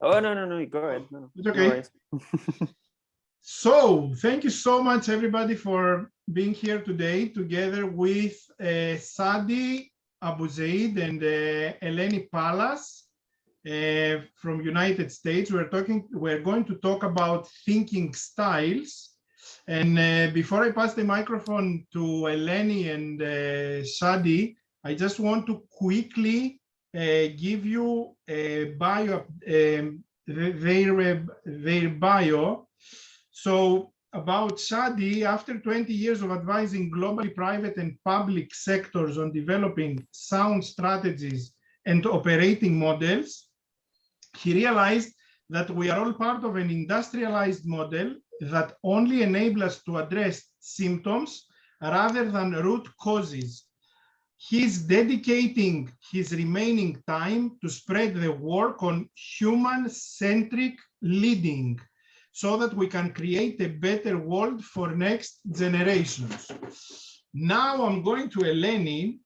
Oh, no, go ahead. No, It's okay. So thank you so much, everybody, for being here today together with Shadi, Abouzeid, and Eleni Pallas from United States. We're going to talk about thinking styles. And before I pass the microphone to Eleni and Shadi, I just want to quickly give you a bio, their bio. So about Shadi, after 20 years of advising globally private and public sectors on developing sound strategies and operating models, he realized that we are all part of an industrialized model that only enables us to address symptoms rather than root causes. He's dedicating his remaining time to spread the work on human-centric leading so that we can create a better world for next generations. Now I'm going to Eleni.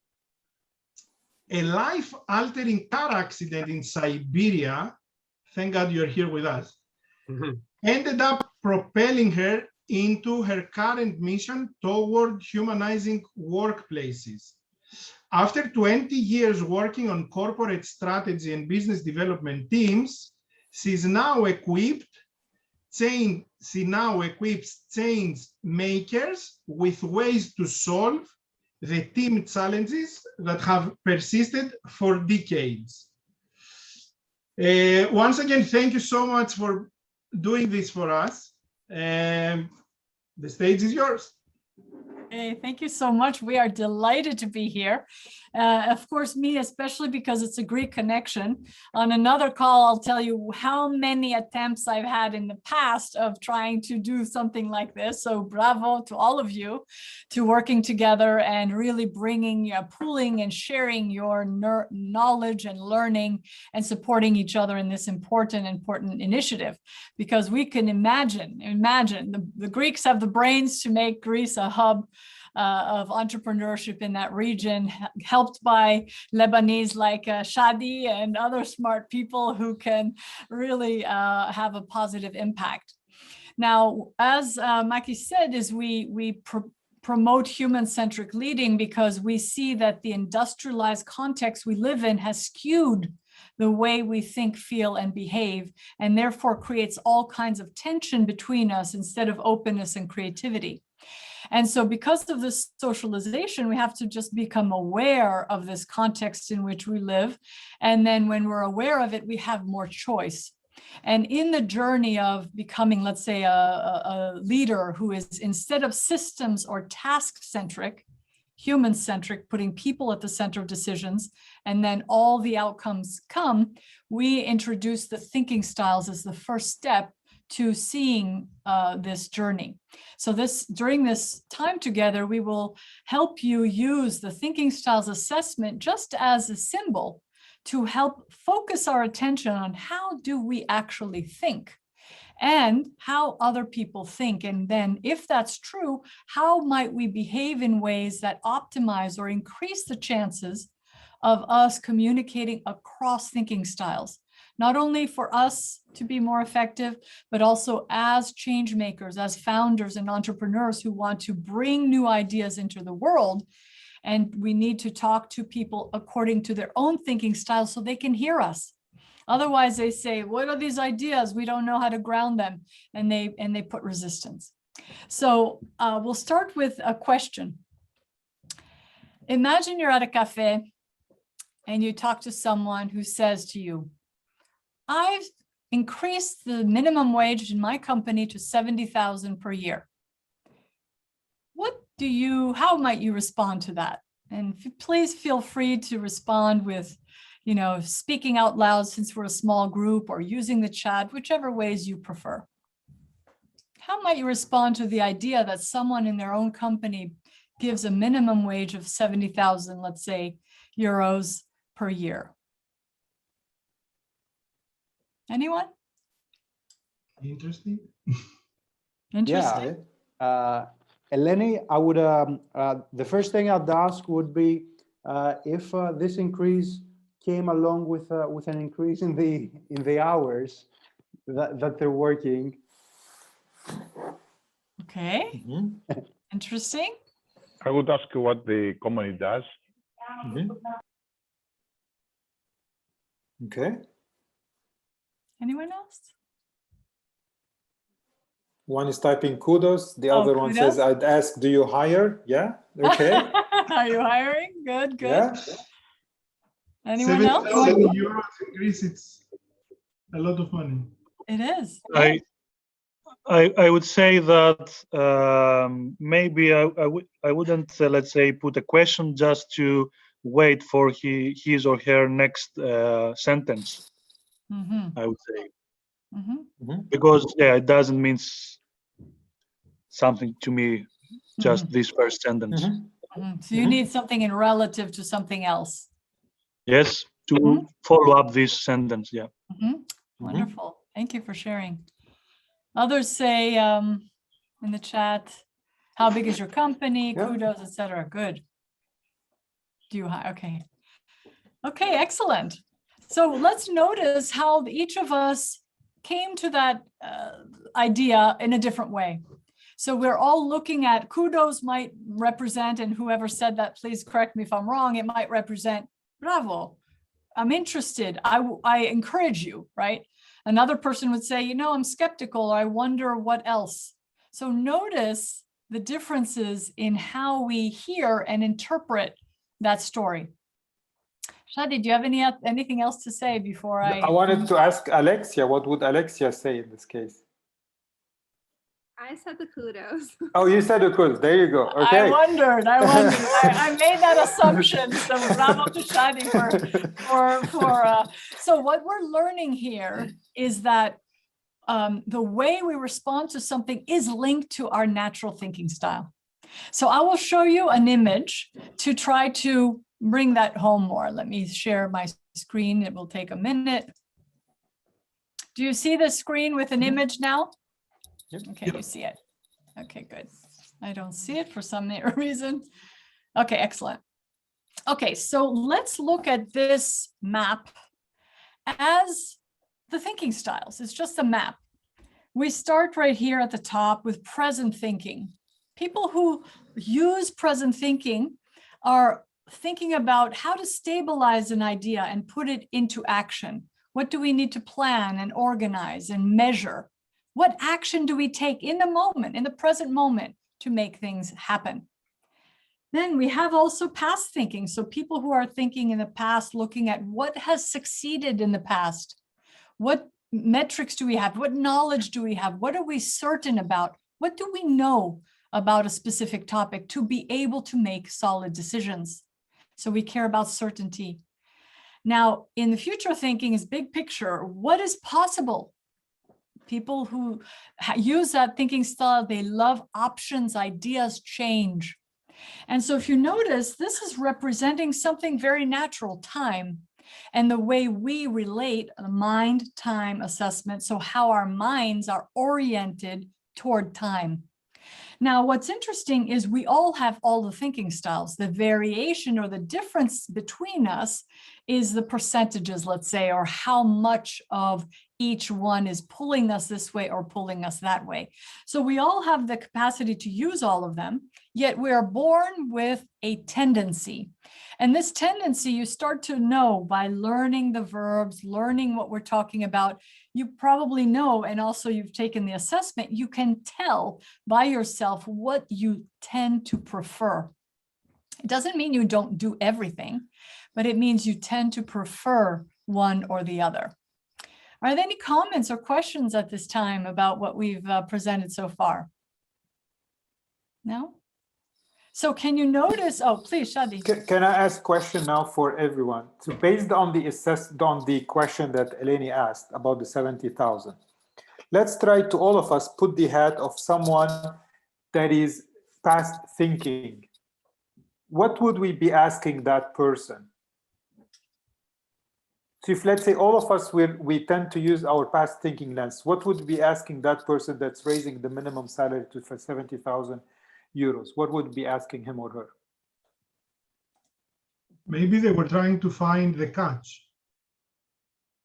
A life-altering car accident in Siberia, thank God you're here with us, ended up propelling her into her current mission toward humanizing workplaces. After 20 years working on corporate strategy and business development teams, she now equips change makers with ways to solve the team challenges that have persisted for decades. Once again, thank you so much for doing this for us. The stage is yours. Hey, thank you so much. We are delighted to be here. Of course, me, especially because it's a Greek connection. On another call, I'll tell you how many attempts I've had in the past of trying to do something like this. So bravo to all of you to working together and really bringing, pooling and sharing your knowledge and learning and supporting each other in this important initiative. Because we can imagine, the Greeks have the brains to make Greece a hub of entrepreneurship in that region, helped by Lebanese like Shadi and other smart people who can really have a positive impact. Now, as Maki said, is we promote human-centric leading because we see that the industrialized context we live in has skewed the way we think, feel, and behave, and therefore creates all kinds of tension between us instead of openness and creativity. And so because of this socialization, we have to just become aware of this context in which we live. And then when we're aware of it, we have more choice. And in the journey of becoming, let's say, a leader who is, instead of systems or task-centric, human-centric, putting people at the center of decisions, and then all the outcomes come, we introduce the thinking styles as the first step to seeing this journey. So during this time together, we will help you use the thinking styles assessment just as a symbol to help focus our attention on how do we actually think and how other people think. And then if that's true, how might we behave in ways that optimize or increase the chances of us communicating across thinking styles? Not only for us to be more effective, but also as change makers, as founders and entrepreneurs who want to bring new ideas into the world. And we need to talk to people according to their own thinking style so they can hear us. Otherwise, they say, what are these ideas? We don't know how to ground them. And they put resistance. So we'll start with a question. Imagine you're at a cafe and you talk to someone who says to you, I've increased the minimum wage in my company to 70,000 per year. How might you respond to that? And please feel free to respond with, speaking out loud since we're a small group, or using the chat, whichever ways you prefer. How might you respond to the idea that someone in their own company gives a minimum wage of 70,000, let's say, euros per year? Anyone? Interesting. Interesting. Yeah. Eleni, I would, the first thing I'd ask would be if this increase came along with an increase in the hours that they're working. Okay. Interesting. I would ask you what the company does. Okay. Anyone else? One is typing kudos. The other one says, kudos. I'd ask, do you hire? Yeah. Okay. Are you hiring? Good, good. Yeah. Anyone else? 70,000 euros in Greece, it's a lot of money. It is. I would say that maybe I wouldn't let's say put a question just to wait for his or her next sentence. I would say because it doesn't mean something to me, just this first sentence. So you need something in relative to something else. Yes, to follow up this sentence. Yeah. Wonderful. Thank you for sharing. Others say in the chat, how big is your company? Kudos, etc. Good. Do you hire? Okay. Okay, excellent. So let's notice how each of us came to that idea in a different way. So we're all looking at kudos might represent, and whoever said that, please correct me if I'm wrong, it might represent bravo. I'm interested. I encourage you, right? Another person would say, you know, I'm skeptical. I wonder what else. So notice the differences in how we hear and interpret that story. Shadi, do you have anything else to say before I wanted to ask Alexia, what would Alexia say in this case? I said the kudos. Oh, you said the kudos. There you go. Okay. I wondered. I made that assumption. So bravo to Shadi so what we're learning here is that the way we respond to something is linked to our natural thinking style. So I will show you an image to try to bring that home more. Let me share my screen. It will take a minute. Do you see the screen with an image now? Okay, you see it. Okay, good. I don't see it for some reason. Okay, excellent. Okay, so let's look at this map as the thinking styles. It's just a map. We start right here at the top with present thinking. People who use present thinking are thinking about how to stabilize an idea and put it into action. What do we need to plan and organize and measure? What action do we take in the moment, in the present moment, to make things happen? Then we have also past thinking. So people who are thinking in the past, looking at what has succeeded in the past. What metrics do we have? What knowledge do we have? What are we certain about? What do we know about a specific topic to be able to make solid decisions? So we care about certainty. Now, in the future thinking is big picture. What is possible? People who use that thinking style, they love options, ideas, change. And so if you notice, this is representing something very natural, time, and the way we relate a mind-time assessment, so how our minds are oriented toward time. Now, what's interesting is we all have all the thinking styles. The variation or the difference between us is the percentages, let's say, or how much of each one is pulling us this way or pulling us that way. So we all have the capacity to use all of them, yet we are born with a tendency. And this tendency you start to know by learning the verbs, learning what we're talking about. You probably know, and also you've taken the assessment, you can tell by yourself what you tend to prefer. It doesn't mean you don't do everything, but it means you tend to prefer one or the other. Are there any comments or questions at this time about what we've presented so far? No? So can you notice, oh, please, Shadi. Can I ask a question now for everyone? So based on the question that Eleni asked about the 70,000, let's try to all of us put the hat of someone that is past thinking. What would we be asking that person? So if let's say all of us, we tend to use our past thinking lens, what would be asking that person that's raising the minimum salary to 70,000 euros? What would be asking him or her? Maybe they were trying to find the catch.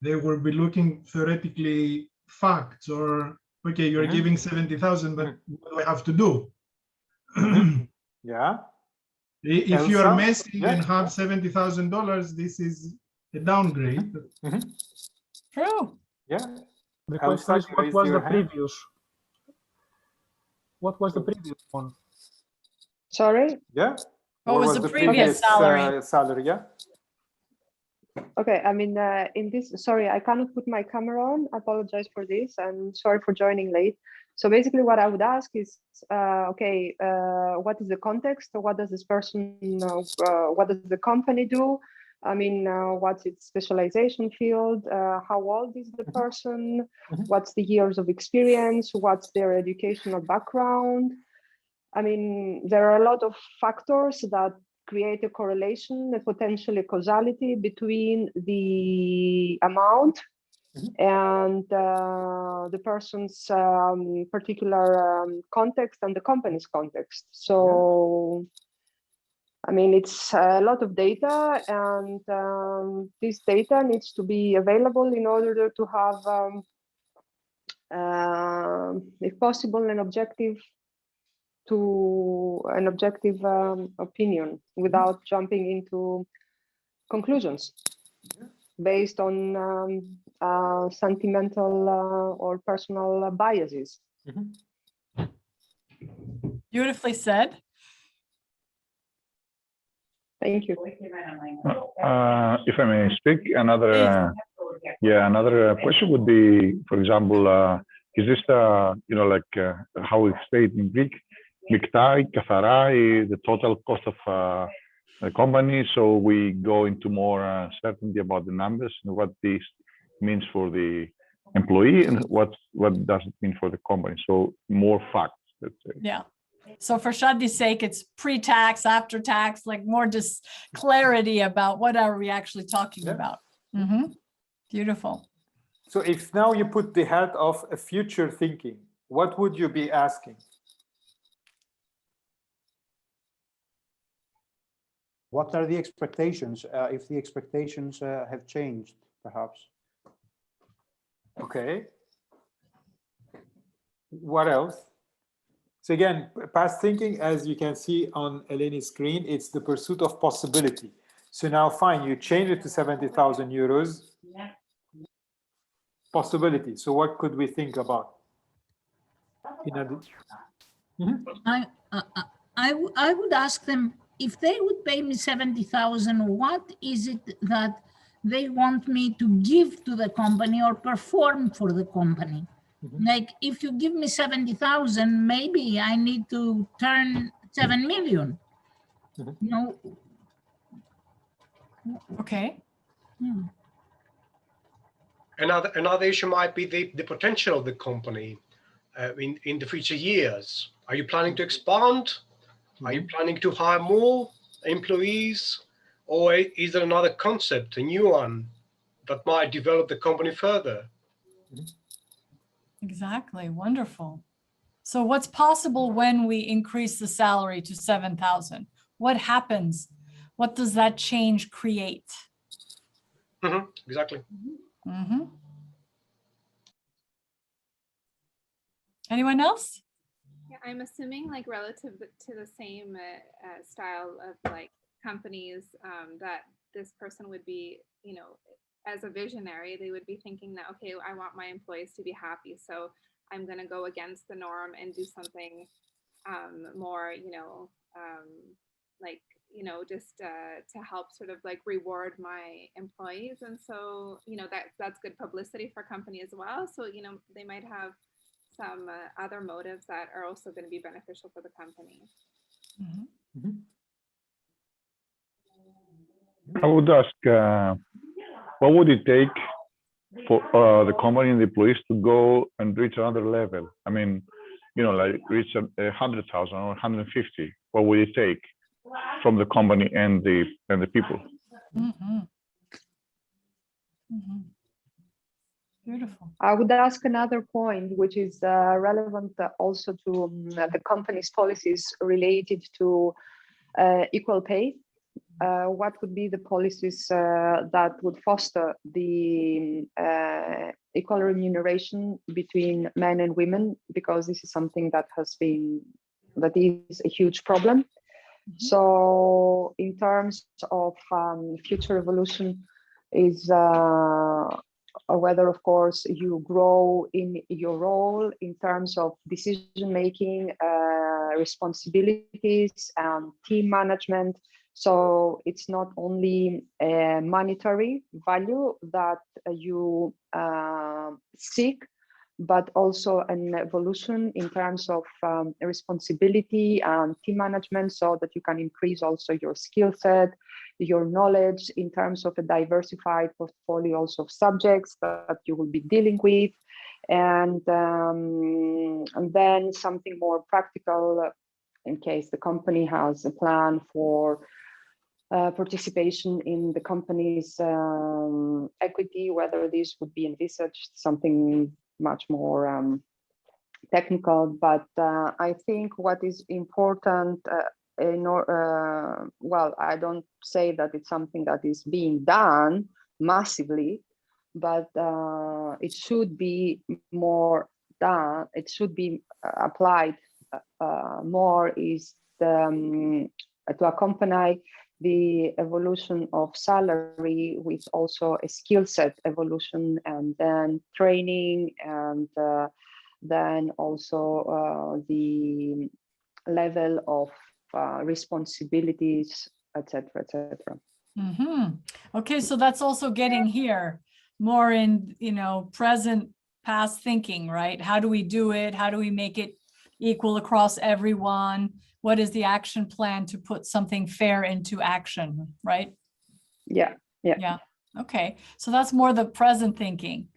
They will be looking theoretically facts or, okay, you're giving 70,000, but what do I have to do? Yeah. If you are Elsa? messy Yeah. and have $70,000, this is a downgrade. True. Yeah. The Elsa, question is, you what raised was the your hand. previous? What was the previous one? Sorry. Yeah. What was the previous salary? Salary, yeah. Okay, I mean, in this, sorry, I cannot put my camera on. I apologize for this. I'm sorry for joining late. So basically what I would ask is, okay, what is the context? What does this person, what does the company do? I mean, what's its specialization field? How old is the person? What's the years of experience? What's their educational background? I mean, there are a lot of factors that create a correlation, a potential causality between the amount and the person's particular context and the company's context. So, I mean, it's a lot of data, and this data needs to be available in order to have, if possible, an objective opinion without jumping into conclusions based on sentimental or personal biases. Beautifully said. Thank you. If I may speak, another question would be, for example, is this like how we say it in Greek, miktai, kafarai, the total cost of the company? So we go into more certainty about the numbers and what this means for the employee and what does it mean for the company. So more facts, let's say. Yeah. So for Shadi's sake, it's pre-tax, after tax, like more just clarity about what are we actually talking about. Beautiful. So if now you put the hat of a future thinking, what would you be asking? What are the expectations, if the expectations have changed, perhaps? Okay. What else? So again, past thinking, as you can see on Eleni's screen, it's the pursuit of possibility. So now fine, you change it to 70,000 euros. Possibility. So what could we think about? I would ask them, if they would pay me 70,000, what is it that they want me to give to the company or perform for the company? Like, if you give me 70,000, maybe I need to turn 7 million. No. Okay. Another issue might be the potential of the company in the future years. Are you planning to expand? Are you planning to hire more employees? Or is there another concept, a new one, that might develop the company further? Exactly. Wonderful. So what's possible when we increase the salary to 7,000? What happens? What does that change create? Exactly. Anyone else? Yeah, I'm assuming, like, relative to the same style of like companies, that this person would be, you know, as a visionary, they would be thinking that, okay, I want my employees to be happy, so I'm going to go against the norm and do something more, you know, like, you know, just to help sort of like reward my employees. And so, you know, that's good publicity for company as well. So, you know, they might have some other motives that are also going to be beneficial for the company. I would ask, what would it take for the company and the employees to go and reach another level? I mean, you know, like reach 100,000 or 150. What would it take from the company and the people? Beautiful. I would ask another point, which is relevant also to the company's policies related to equal pay. what would be the policies that would foster the equal remuneration between men and women, because this is something that is a huge problem. So in terms of future evolution is whether, of course, you grow in your role in terms of decision making, responsibilities, and team management. So it's not only a monetary value that you seek, but also an evolution in terms of responsibility and team management, so that you can increase also your skill set, your knowledge in terms of a diversified portfolio also of subjects that you will be dealing with. And then something more practical, in case the company has a plan for participation in the company's equity, whether this would be envisaged, something much more technical. But I think what is important, well, I don't say that it's something that is being done massively, but it should be more done, it should be applied more, is to accompany the evolution of salary with also a skill set evolution, and then training, and then also the level of responsibilities, etc., etc. Okay, so that's also getting here more in, present past thinking, right? How do we do it? How do we make it equal across everyone? What is the action plan to put something fair into action, right? Yeah. Okay, so that's more the present thinking.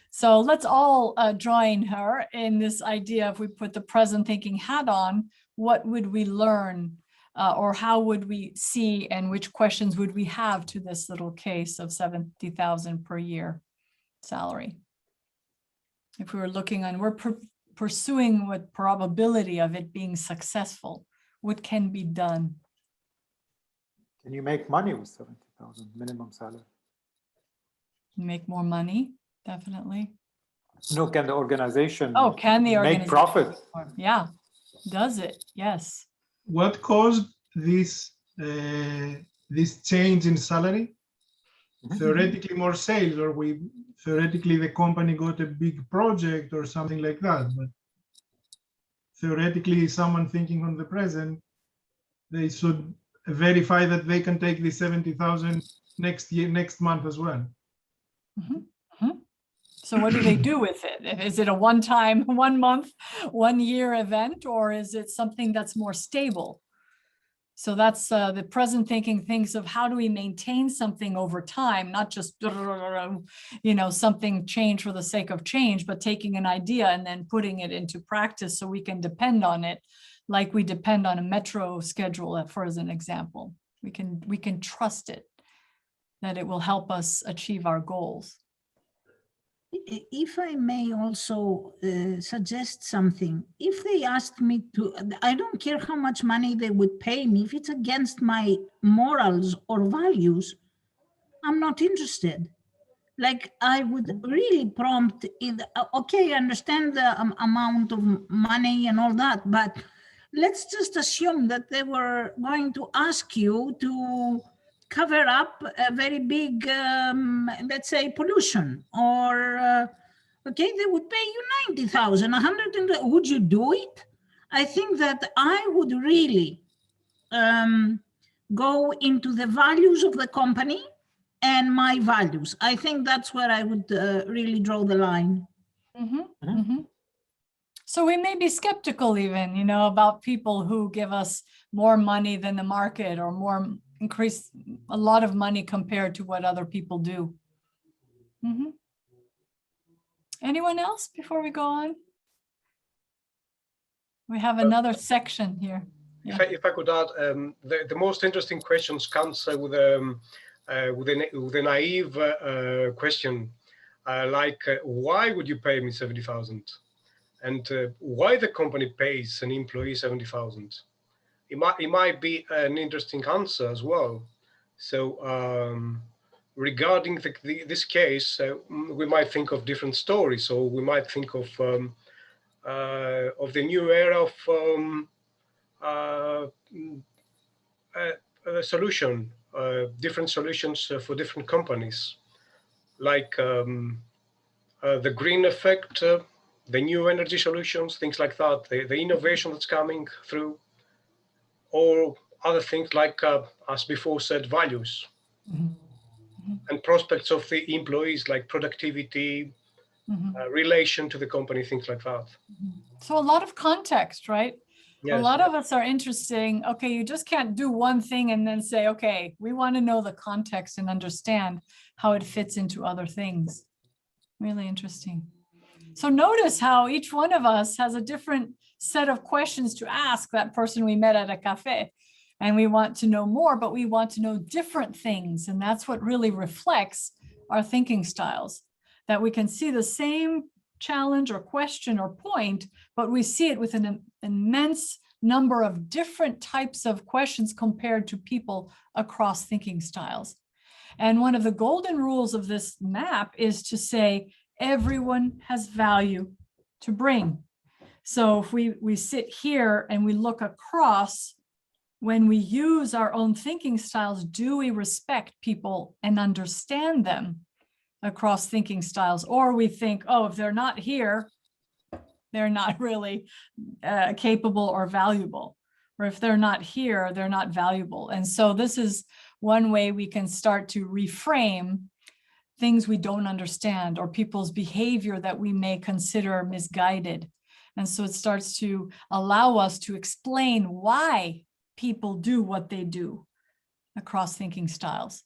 So let's all join her in this idea. If we put the present thinking hat on, what would we learn, or how would we see, and which questions would we have to this little case of 70,000 per year salary? If we were looking on, we're pursuing with probability of it being successful, what can be done? Can you make money with 70,000 minimum salary? Make more money, definitely. No, can the organization can the organization make profit? Yeah, does it? Yes. What caused this this change in salary? Theoretically more sales, or theoretically the company got a big project or something like that, but theoretically someone thinking on the present, they should verify that they can take the 70,000 next month as well. So what do they do with it? Is it a one-time, 1 month, 1 year event, or is it something that's more stable? So that's the present thinking thinks of how do we maintain something over time, not just, something change for the sake of change, but taking an idea and then putting it into practice so we can depend on it, like we depend on a metro schedule, for as an example. We can trust it, that it will help us achieve our goals. If I may also suggest something, if they asked me to, I don't care how much money they would pay me, if it's against my morals or values, I'm not interested. Like, I would really prompt in, okay, I understand the amount of money and all that, but let's just assume that they were going to ask you to cover up a very big, let's say, pollution, or, okay, they would pay you 90,000, 100, would you do it? I think that I would really go into the values of the company and my values. I think that's where I would really draw the line. So we may be skeptical even, about people who give us more money than the market, or increase a lot of money compared to what other people do. Anyone else before we go on? We have another section here. Yeah. If I could add, the most interesting questions comes with a naive question, like why would you pay me 70,000, and why the company pays an employee 70,000? It might be an interesting answer as well. So regarding this case, we might think of different stories. So we might think of the new era of solution, different solutions for different companies, like the green effect, the new energy solutions, things like that, the innovation that's coming through, or other things like, as before said, values and prospects of the employees, like productivity, relation to the company, things like that. So a lot of context, right? Yes. A lot of us are interesting. Okay, you just can't do one thing and then say, okay, we want to know the context and understand how it fits into other things. Really interesting. So notice how each one of us has a different set of questions to ask that person we met at a cafe. And we want to know more, but we want to know different things. And that's what really reflects our thinking styles, that we can see the same challenge or question or point, but we see it with an immense number of different types of questions compared to people across thinking styles. And one of the golden rules of this map is to say, everyone has value to bring. So if we sit here and we look across, when we use our own thinking styles, do we respect people and understand them across thinking styles? Or we think, oh, if they're not here, they're not really capable or valuable. Or if they're not here, they're not valuable. And so this is one way we can start to reframe things we don't understand or people's behavior that we may consider misguided. And so it starts to allow us to explain why people do what they do across thinking styles.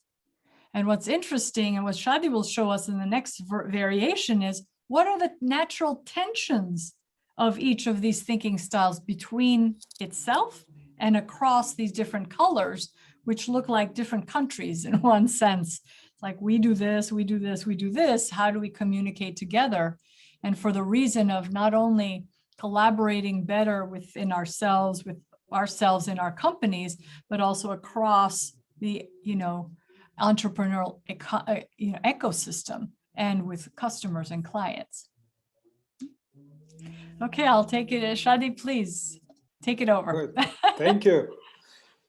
And what's interesting, and what Shadi will show us in the next variation, is what are the natural tensions of each of these thinking styles between itself and across these different colors, which look like different countries in one sense. It's like we do this, we do this, we do this. How do we communicate together? And for the reason of not only collaborating better within ourselves, with ourselves in our companies, but also across the, entrepreneurial ecosystem and with customers and clients. Okay, I'll take it. Shadi, please take it over. Good. Thank you.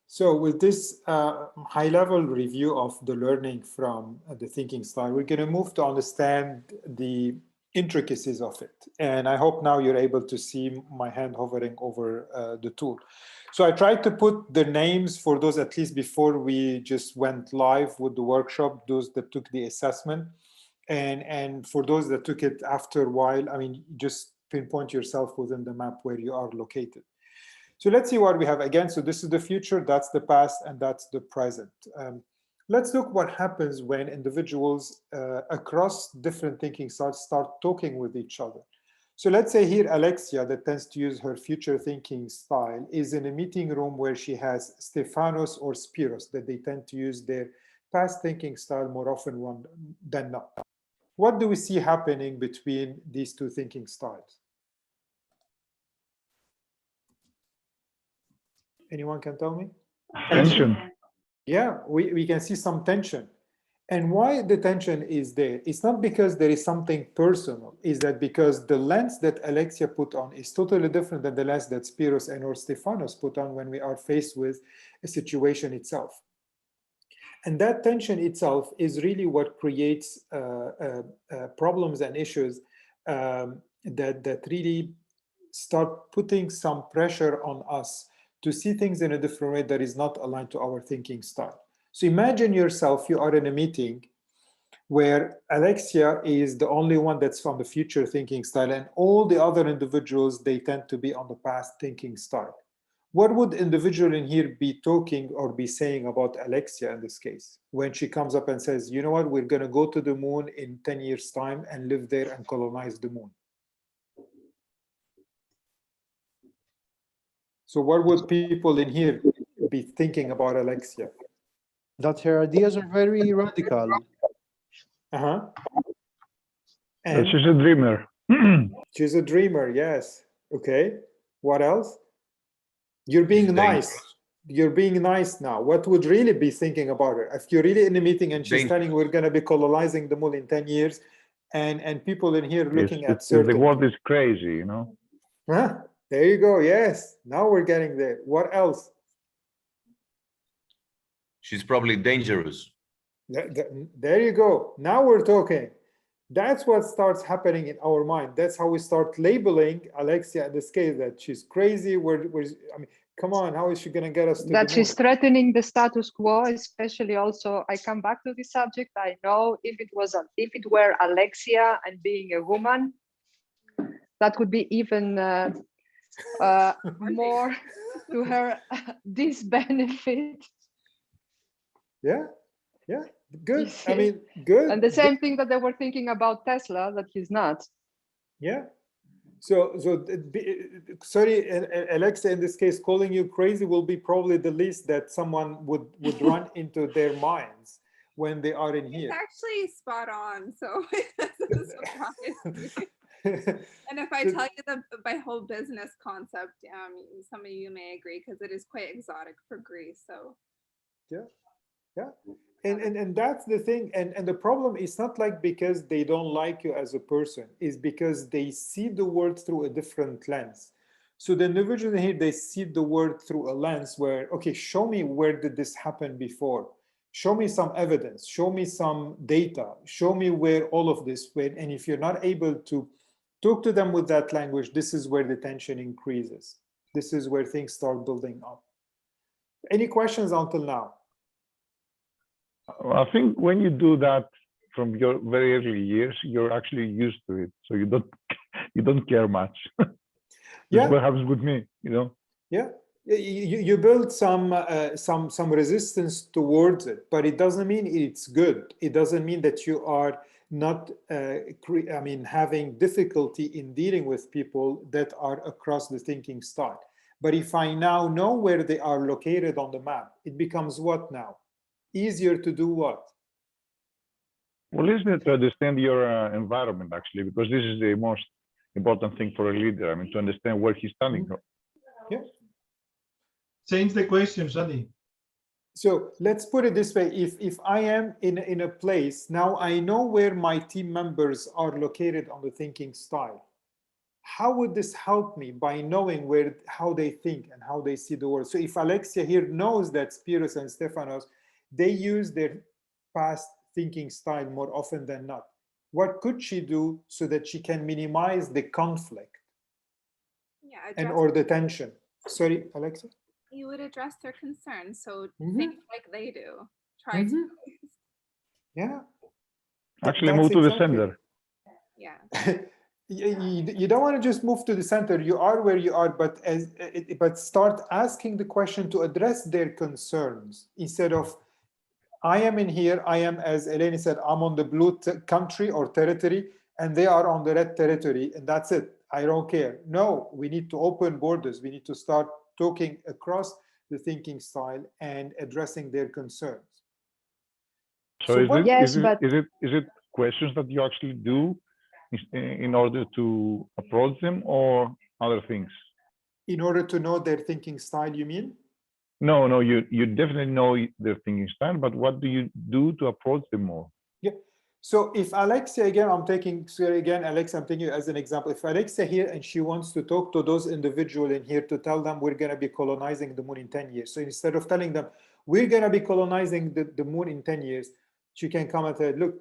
So with this high-level review of the learning from the thinking style, we're going to move to understand the intricacies of it. And I hope now you're able to see my hand hovering over the tool. So I tried to put the names for those, at least before we just went live with the workshop, those that took the assessment. And for those that took it after a while, I mean, just pinpoint yourself within the map where you are located. So let's see what we have. Again, so this is the future, that's the past, and that's the present. Let's look what happens when individuals across different thinking styles start talking with each other. So let's say here, Alexia, that tends to use her future thinking style, is in a meeting room where she has Stefanos or Spiros, that they tend to use their past thinking style more often than not. What do we see happening between these two thinking styles? Anyone can tell me? Tension. Yeah, we can see some tension. And why the tension is there? It's not because there is something personal. Is that because the lens that Alexia put on is totally different than the lens that Spiros and or Stefanos put on when we are faced with a situation itself. And that tension itself is really what creates problems and issues that really start putting some pressure on us to see things in a different way that is not aligned to our thinking style. So imagine yourself, you are in a meeting where Alexia is the only one that's from the future thinking style, and all the other individuals, they tend to be on the past thinking style. What would individual in here be talking or be saying about Alexia in this case, when she comes up and says, you know what, we're going to go to the moon in 10 years' time and live there and colonize the moon? So what would people in here be thinking about Alexia? That her ideas are very radical. Uh-huh. And She's a dreamer. she's a dreamer, yes. Okay. What else? You're being nice. you're being nice now. What would really be thinking about her? If you're really in a meeting and she's telling we're going to be colonizing the moon in 10 years, and people in here looking at certain... The world is crazy, you know? Huh? There you go. Yes. Now we're getting there. What else? She's probably dangerous. There you go. Now we're talking. That's what starts happening in our mind. That's how we start labeling Alexia in this case, that she's crazy. I mean, come on, how is she going to get us to that she's threatening the status quo, especially also, I come back to this subject. I know if it were Alexia and being a woman, that would be even more to her disbenefit. Yeah, good. I mean, good. And the same thing that they were thinking about Tesla, that he's not. Yeah. So sorry, Alexa, in this case, calling you crazy will be probably the least that someone would run into their minds when they are in here. It's actually spot on. So it doesn't surprise me. And if I tell you my whole business concept, some of you may agree because it is quite exotic for Greece. So yeah. And that's the thing. And the problem is not like because they don't like you as a person, is because they see the world through a different lens. So the individual here, they see the world through a lens where, okay, show me where did this happen before? Show me some evidence, show me some data, show me where all of this went. And if you're not able to talk to them with that language, this is where the tension increases. This is where things start building up. Any questions until now? I think when you do that from your very early years, you're actually used to it, so you don't care much. That's what happens with me, you know. Yeah, you build some resistance towards it, but it doesn't mean it's good. It doesn't mean that you are not having difficulty in dealing with people that are across the thinking style. But if I now know where they are located on the map, it becomes what now? Easier to do what? Well, isn't it to understand your environment, actually, because this is the most important thing for a leader. I mean, to understand where he's standing from. Yeah. Change the question, Shadi. So let's put it this way. If I am in a place, now I know where my team members are located on the thinking style. How would this help me by knowing how they think and how they see the world? So if Alexia here knows that Spiros and Stefanos, they use their past thinking style more often than not, what could she do so that she can minimize the conflict or the tension? Sorry, Alexa? You would address their concerns. So think like they do. Try to. Yeah. Actually, move to the center. Yeah. You don't want to just move to the center. You are where you are, but start asking the question to address their concerns instead of, I am in here, I am, as Eleni said, I'm on the blue country or territory, and they are on the red territory, and that's it. I don't care. No, we need to open borders. We need to start talking across the thinking style and addressing their concerns. So is it questions that you actually do in order to approach them, or other things? In order to know their thinking style, you mean? No, you definitely know their thinking style, but what do you do to approach them more? Yeah. So if Alexia, again, I'm taking you as an example. If Alexia here and she wants to talk to those individuals in here to tell them we're going to be colonizing the moon in 10 years. So instead of telling them we're going to be colonizing the moon in 10 years, she can come and say, look,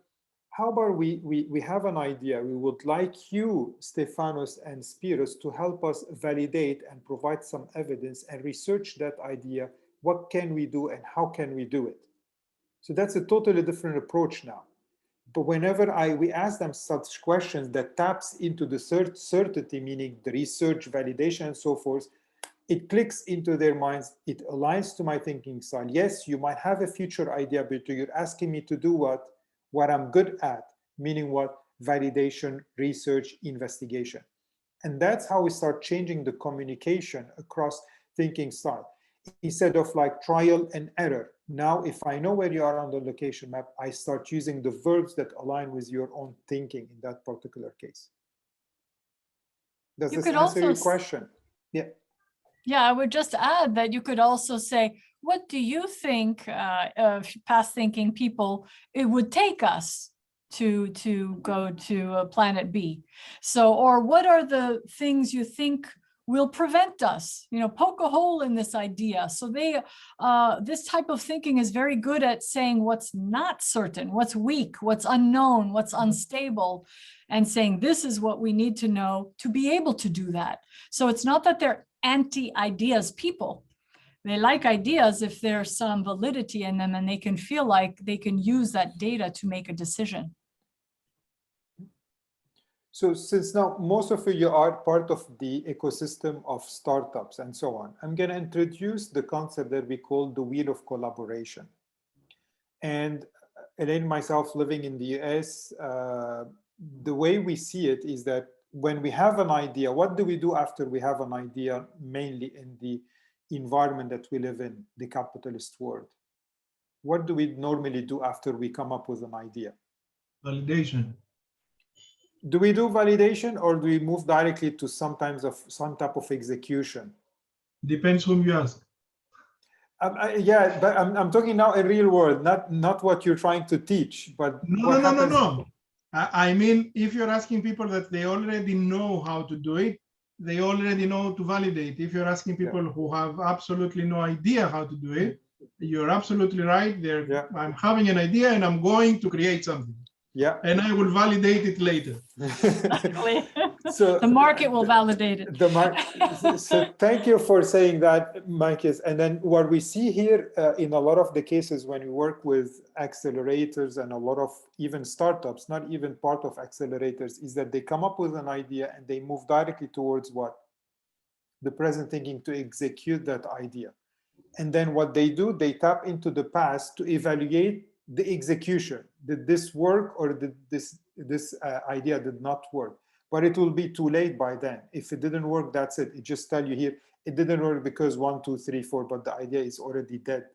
how about we have an idea. We would like you, Stefanos and Spiros, to help us validate and provide some evidence and research that idea. What can we do and how can we do it? So that's a totally different approach now. But whenever we ask them such questions that taps into the certainty, meaning the research, validation, and so forth, it clicks into their minds. It aligns to my thinking style. Yes, you might have a future idea, but you're asking me to do what I'm good at, meaning what? Validation, research, investigation. And that's how we start changing the communication across thinking style. Instead of like trial and error. Now, if I know where you are on the location map, I start using the verbs that align with your own thinking in that particular case. Does this answer your question? Yeah. Yeah, I would just add that you could also say, what do you think, past thinking people, it would take us to go to planet B? So, or what are the things you think will prevent us? You know, poke a hole in this idea. So this type of thinking is very good at saying what's not certain, what's weak, what's unknown, what's unstable, and saying this is what we need to know to be able to do that. So it's not that they're anti-ideas people. They like ideas if there's some validity in them and they can feel like they can use that data to make a decision. So since now most of you are part of the ecosystem of startups and so on, I'm going to introduce the concept that we call the wheel of collaboration. And Eleni and myself living in the US, the way we see it is that when we have an idea, what do we do after we have an idea, mainly in the environment that we live in, the capitalist world? What do we normally do after we come up with an idea? Validation. Do we do validation, or do we move directly to some type of execution? Depends whom you ask. Yeah, but I'm talking now in real world, not what you're trying to teach, but no. I mean, if you're asking people that they already know how to do it, they already know to validate. If you're asking people who have absolutely no idea how to do it, you're absolutely right. I'm having an idea and I'm going to create something. Yeah. And I will validate it later. So the market will validate it. So thank you for saying that, Marcus. And then what we see here in a lot of the cases when we work with accelerators and a lot of even startups, not even part of accelerators, is that they come up with an idea and they move directly towards what? The present thinking to execute that idea. And then what they do, they tap into the past to evaluate the execution. Did this work, or did this idea did not work? But it will be too late by then. If it didn't work, that's it. It just tell you here, it didn't work because 1, 2, 3, 4, but the idea is already dead.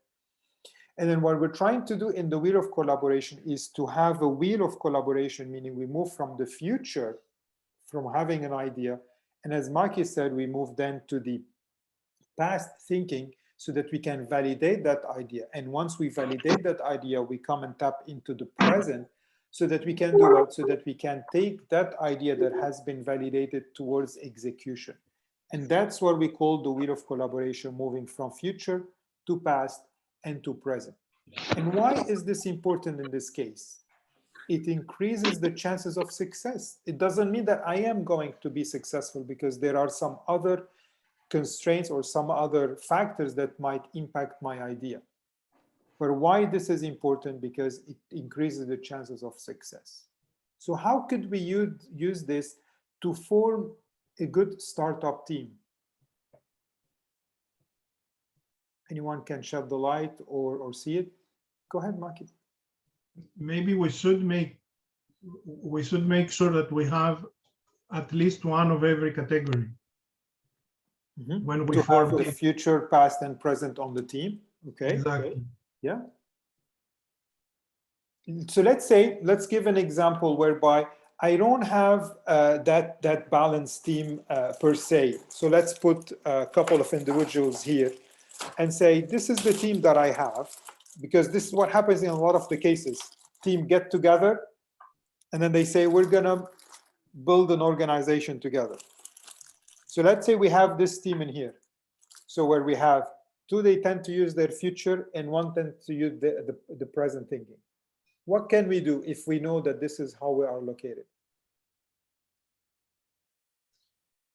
And then what we're trying to do in the wheel of collaboration is to have a wheel of collaboration, meaning we move from the future, from having an idea. And as Maki said, we move then to the past thinking, so that we can validate that idea. And once we validate that idea, we come and tap into the present so that we can do it, so that we can take that idea that has been validated towards execution. And that's what we call the wheel of collaboration, moving from future to past and to present. And why is this important in this case? It increases the chances of success. It doesn't mean that I am going to be successful, because there are some other constraints or some other factors that might impact my idea. But why this is important? Because it increases the chances of success. So how could we use this to form a good startup team? Anyone can shed the light or see it? Go ahead, Maki. Maybe we should make sure that we have at least one of every category. Mm-hmm. When we to have the future, past, and present on the team. Okay. Exactly. Yeah. So let's give an example whereby I don't have that balanced team per se. So let's put a couple of individuals here and say, this is the team that I have, because this is what happens in a lot of the cases. Team get together and then they say, we're going to build an organization together. So let's say we have this team in here. So where we have 2, they tend to use their future, and 1 tends to use the present thinking. What can we do if we know that this is how we are located?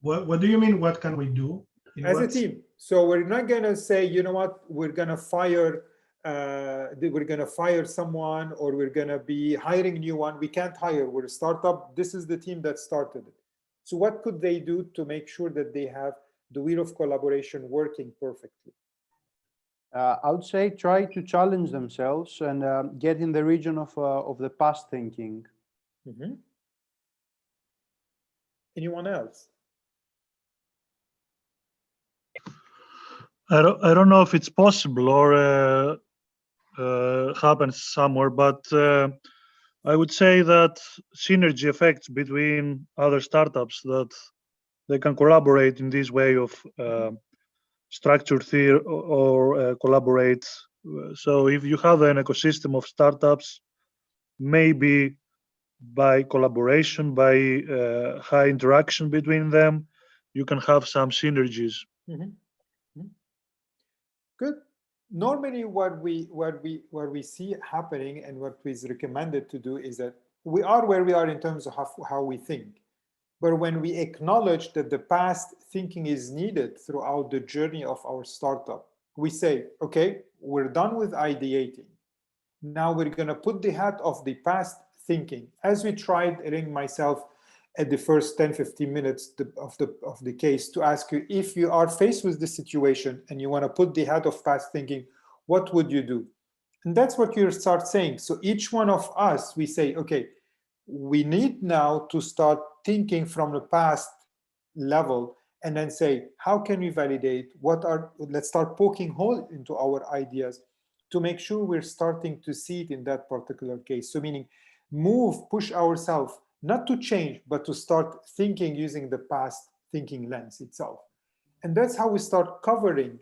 What do you mean, what can we do? As a team. So we're not going to say, you know what, we're going to fire someone, or we're going to be hiring a new one. We can't hire. We're a startup. This is the team that started it. So what could they do to make sure that they have the wheel of collaboration working perfectly? I would say try to challenge themselves and get in the region of the past thinking. Mm-hmm. Anyone else? I don't know if it's possible or happens somewhere, but I would say that synergy effects between other startups, that they can collaborate in this way of structure theory or collaborate. So if you have an ecosystem of startups, maybe by collaboration, by high interaction between them, you can have some synergies. Good. Normally, what we see happening and what is recommended to do is that we are where we are in terms of how we think. But when we acknowledge that the past thinking is needed throughout the journey of our startup, we say, okay, we're done with ideating. Now we're going to put the hat of the past thinking. As we tried, Eleni, myself, at the first 10, 15 minutes of the case, to ask you, if you are faced with this situation and you want to put the hat of past thinking, what would you do? And that's what you start saying. So each one of us, we say, okay, we need now to start thinking from the past level and then say, how can we validate? Let's start poking holes into our ideas to make sure we're starting to see it in that particular case. So meaning push ourselves, not to change, but to start thinking using the past thinking lens itself. And that's how we start covering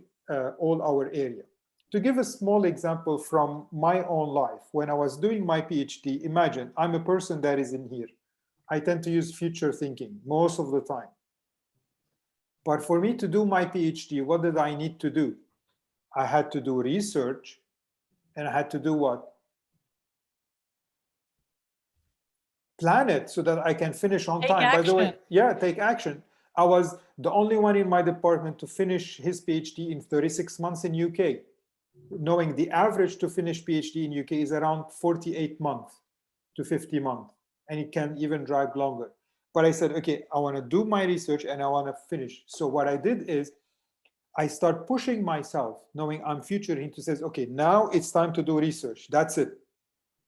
all our area. To give a small example from my own life, when I was doing my PhD, imagine I'm a person that is in here. I tend to use future thinking most of the time. But for me to do my PhD, what did I need to do? I had to do research, and I had to do what? Plan it so that I can finish on time. By the way, yeah, take action. I was the only one in my department to finish his PhD in 36 months in UK, knowing the average to finish PhD in UK is around 48 months to 50 months, and it can even drag longer. But I said, okay, I want to do my research and I want to finish. So what I did is I start pushing myself, knowing I'm future into says, okay, now it's time to do research. That's it.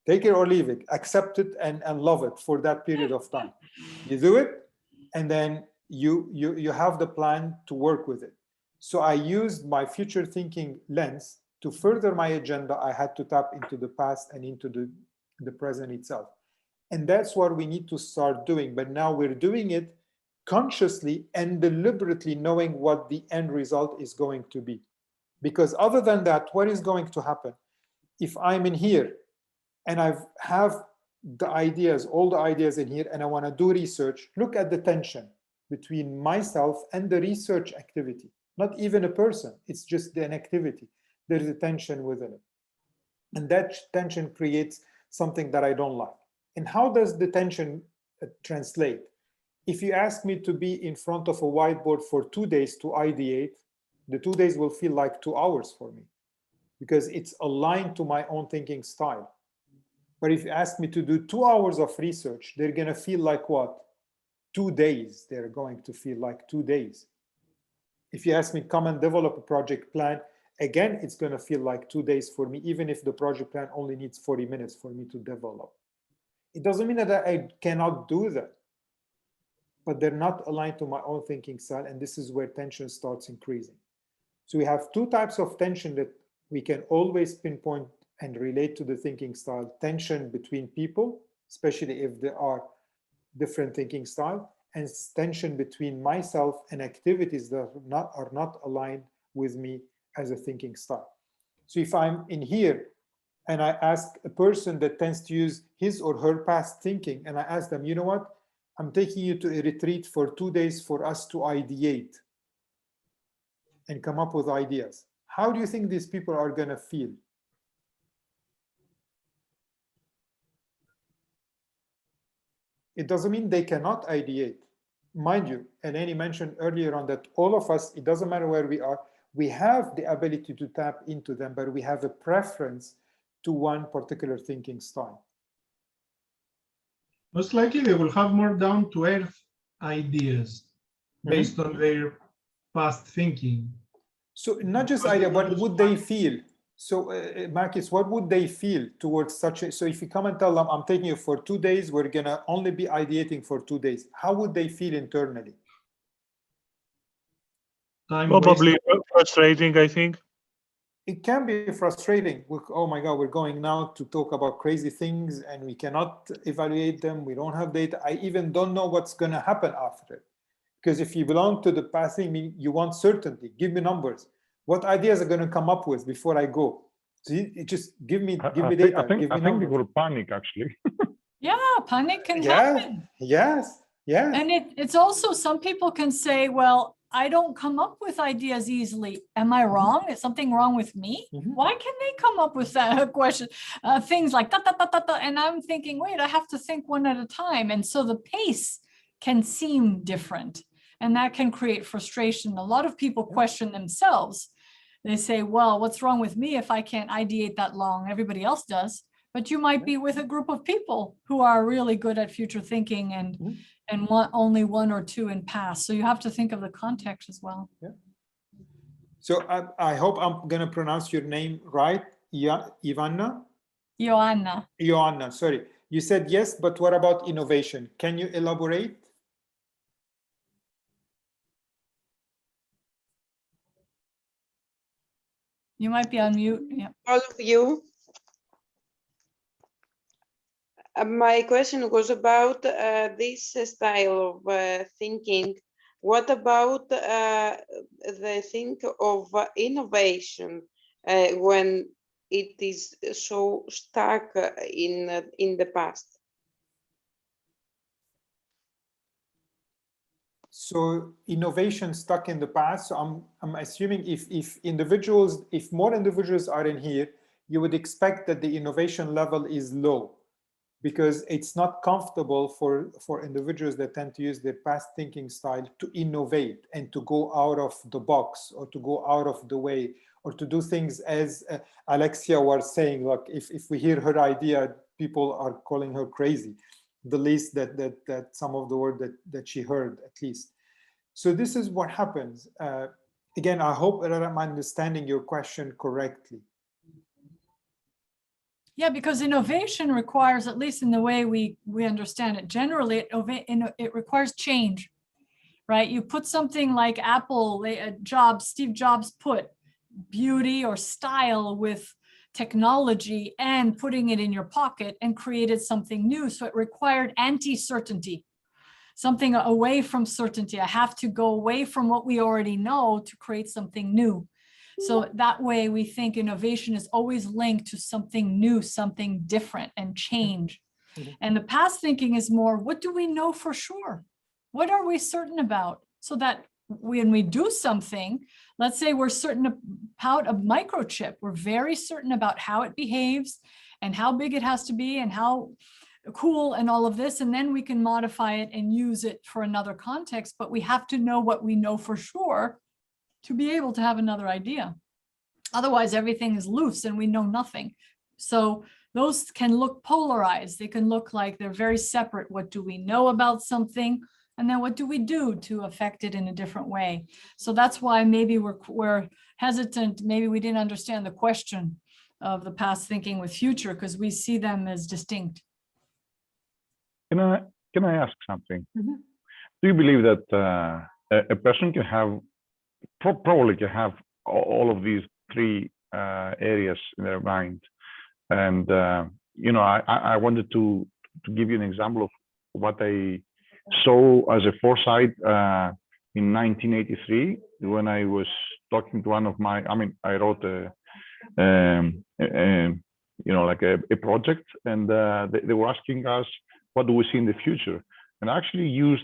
Take it or leave it, accept it and love it for that period of time. You do it, and then you have the plan to work with it. So I used my future thinking lens to further my agenda. I had to tap into the past and into the present itself. And that's what we need to start doing. But now we're doing it consciously and deliberately, knowing what the end result is going to be. Because other than that, what is going to happen? If I'm in here and I have the ideas, all the ideas in here, and I want to do research, look at the tension between myself and the research activity. Not even a person, it's just an activity. There's a tension within it. And that tension creates something that I don't like. And how does the tension translate? If you ask me to be in front of a whiteboard for 2 days to ideate, the 2 days will feel like 2 hours for me because it's aligned to my own thinking style. But if you ask me to do 2 hours of research, they're going to feel like what? 2 days. They're going to feel like 2 days. If you ask me, come and develop a project plan, again, it's going to feel like 2 days for me, even if the project plan only needs 40 minutes for me to develop. It doesn't mean that I cannot do that, but they're not aligned to my own thinking style, and this is where tension starts increasing. So we have 2 types of tension that we can always pinpoint and relate to the thinking style. Tension between people, especially if there are different thinking style, and tension between myself and activities that are not aligned with me as a thinking style. So if I'm in here and I ask a person that tends to use his or her past thinking, and I ask them, you know what, I'm taking you to a retreat for 2 days for us to ideate and come up with ideas. How do you think these people are going to feel? It doesn't mean they cannot ideate. Mind you, Eleni mentioned earlier on that all of us, it doesn't matter where we are, we have the ability to tap into them, but we have a preference to one particular thinking style. Most likely they will have more down-to-earth ideas based on their past thinking. So not just idea, what would they feel? So Marcus, what would they feel towards such a, so if you come and tell them, I'm taking you for 2 days, we're gonna only be ideating for 2 days. How would they feel internally? Probably frustrating, I think. It can be frustrating. Oh my God, we're going now to talk about crazy things and we cannot evaluate them. We don't have data. I even don't know what's gonna happen after it. Because if you belong to the past thing, mean you want certainty. Give me numbers. What ideas are going to come up with before I go? So you just give me data. I think give me they numbers. will panic actually. Yeah, panic can Yes, happen. yes, yes. And it's also, some people can say, well, I don't come up with ideas easily. Am I wrong? Is something wrong with me? Why can they come up with that question? Things like da, da, da, da, da. And I'm thinking, wait, I have to think one at a time. And so the pace can seem different, and that can create frustration. A lot of people question themselves. They say, well, what's wrong with me if I can't ideate that long? Everybody else does. But you might be with a group of people who are really good at future thinking and want only one or two in past. So you have to think of the context as well. Yeah. So I hope I'm going to pronounce your name right. Ivana? Joanna. Joanna, sorry. You said yes, but what about innovation? Can you elaborate? You might be on mute. Yeah. All of you. My question was about this style of thinking. What about the think of innovation when it is so stuck in the past? So innovation stuck in the past. So I'm assuming if more individuals are in here, you would expect that the innovation level is low, because it's not comfortable for individuals that tend to use their past thinking style to innovate and to go out of the box or to go out of the way or to do things as Alexia was saying. Like if we hear her idea, people are calling her crazy, the least that some of the word that she heard at least. So this is what happens. Again, I hope that I'm understanding your question correctly. Yeah, because innovation requires, at least in the way we understand it, generally it requires change, right? You put something like Apple, Steve Jobs put beauty or style with technology and putting it in your pocket and created something new. So it required anti-certainty, something away from certainty. I have to go away from what we already know to create something new. So that way we think innovation is always linked to something new, something different and change. And the past thinking is more, what do we know for sure? What are we certain about? So that when we do something, let's say we're certain about a microchip, we're very certain about how it behaves and how big it has to be and how cool and all of this, and then we can modify it and use it for another context, but we have to know what we know for sure to be able to have another idea. Otherwise, everything is loose and we know nothing. So those can look polarized. They can look like they're very separate. What do we know about something? And then what do we do to affect it in a different way? So that's why maybe we're hesitant. Maybe we didn't understand the question of the past thinking with future, because we see them as distinct. Can I ask something? Do you believe that a person can have, probably can have all of these three areas in their mind? And I wanted to give you an example of what I saw as a foresight in 1983 when I was talking to one of my, I wrote like a project, and they were asking us, what do we see in the future? And I actually used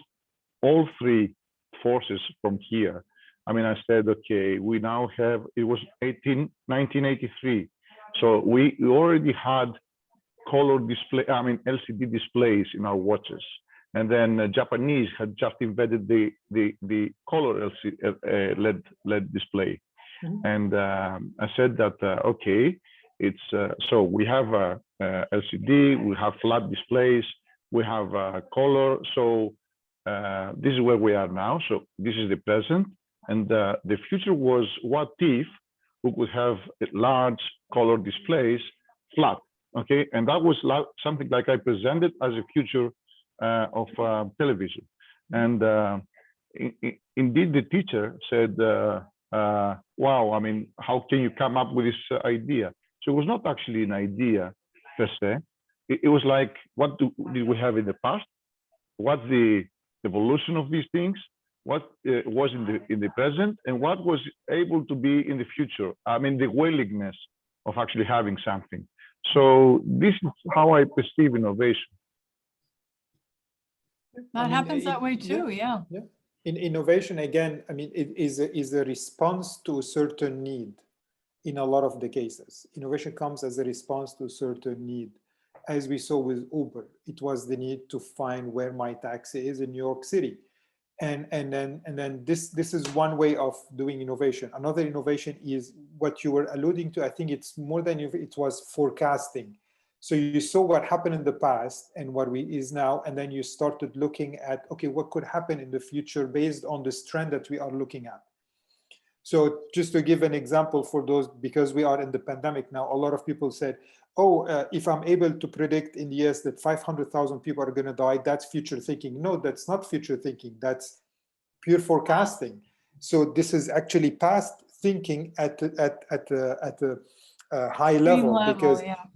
all three forces from here. I said, okay, we now have, it was 1983. So we already had color display, LCD displays in our watches. And then Japanese had just invented the color LED display. And I said that, okay, it's, so we have LCD, we have flat displays, we have color. So this is where we are now. So this is the present. And the future was, what if we could have large color displays flat, okay? And that was something like I presented as a future of television. And indeed, the teacher said, wow, how can you come up with this idea? So it was not actually an idea per se. It was like, what did we have in the past? What's the evolution of these things? what was in the present, and what was able to be in the future. I mean, the willingness of actually having something. So this is how I perceive innovation. That happens that way too, yeah. In innovation, again, I mean, it is a response to a certain need in a lot of the cases. Innovation comes as a response to a certain need. As we saw with Uber, it was the need to find where my taxi is in New York City. And then this is one way of doing innovation. Another innovation is what you were alluding to. I think it's more than it was forecasting. So you saw what happened in the past and what is now, and then you started looking at, okay, what could happen in the future based on this trend that we are looking at. So just to give an example for those, because we are in the pandemic now, a lot of people said, oh, if I'm able to predict in the US that 500,000 people are going to die, that's future thinking. No, that's not future thinking. That's pure forecasting. So this is actually past thinking at a high level,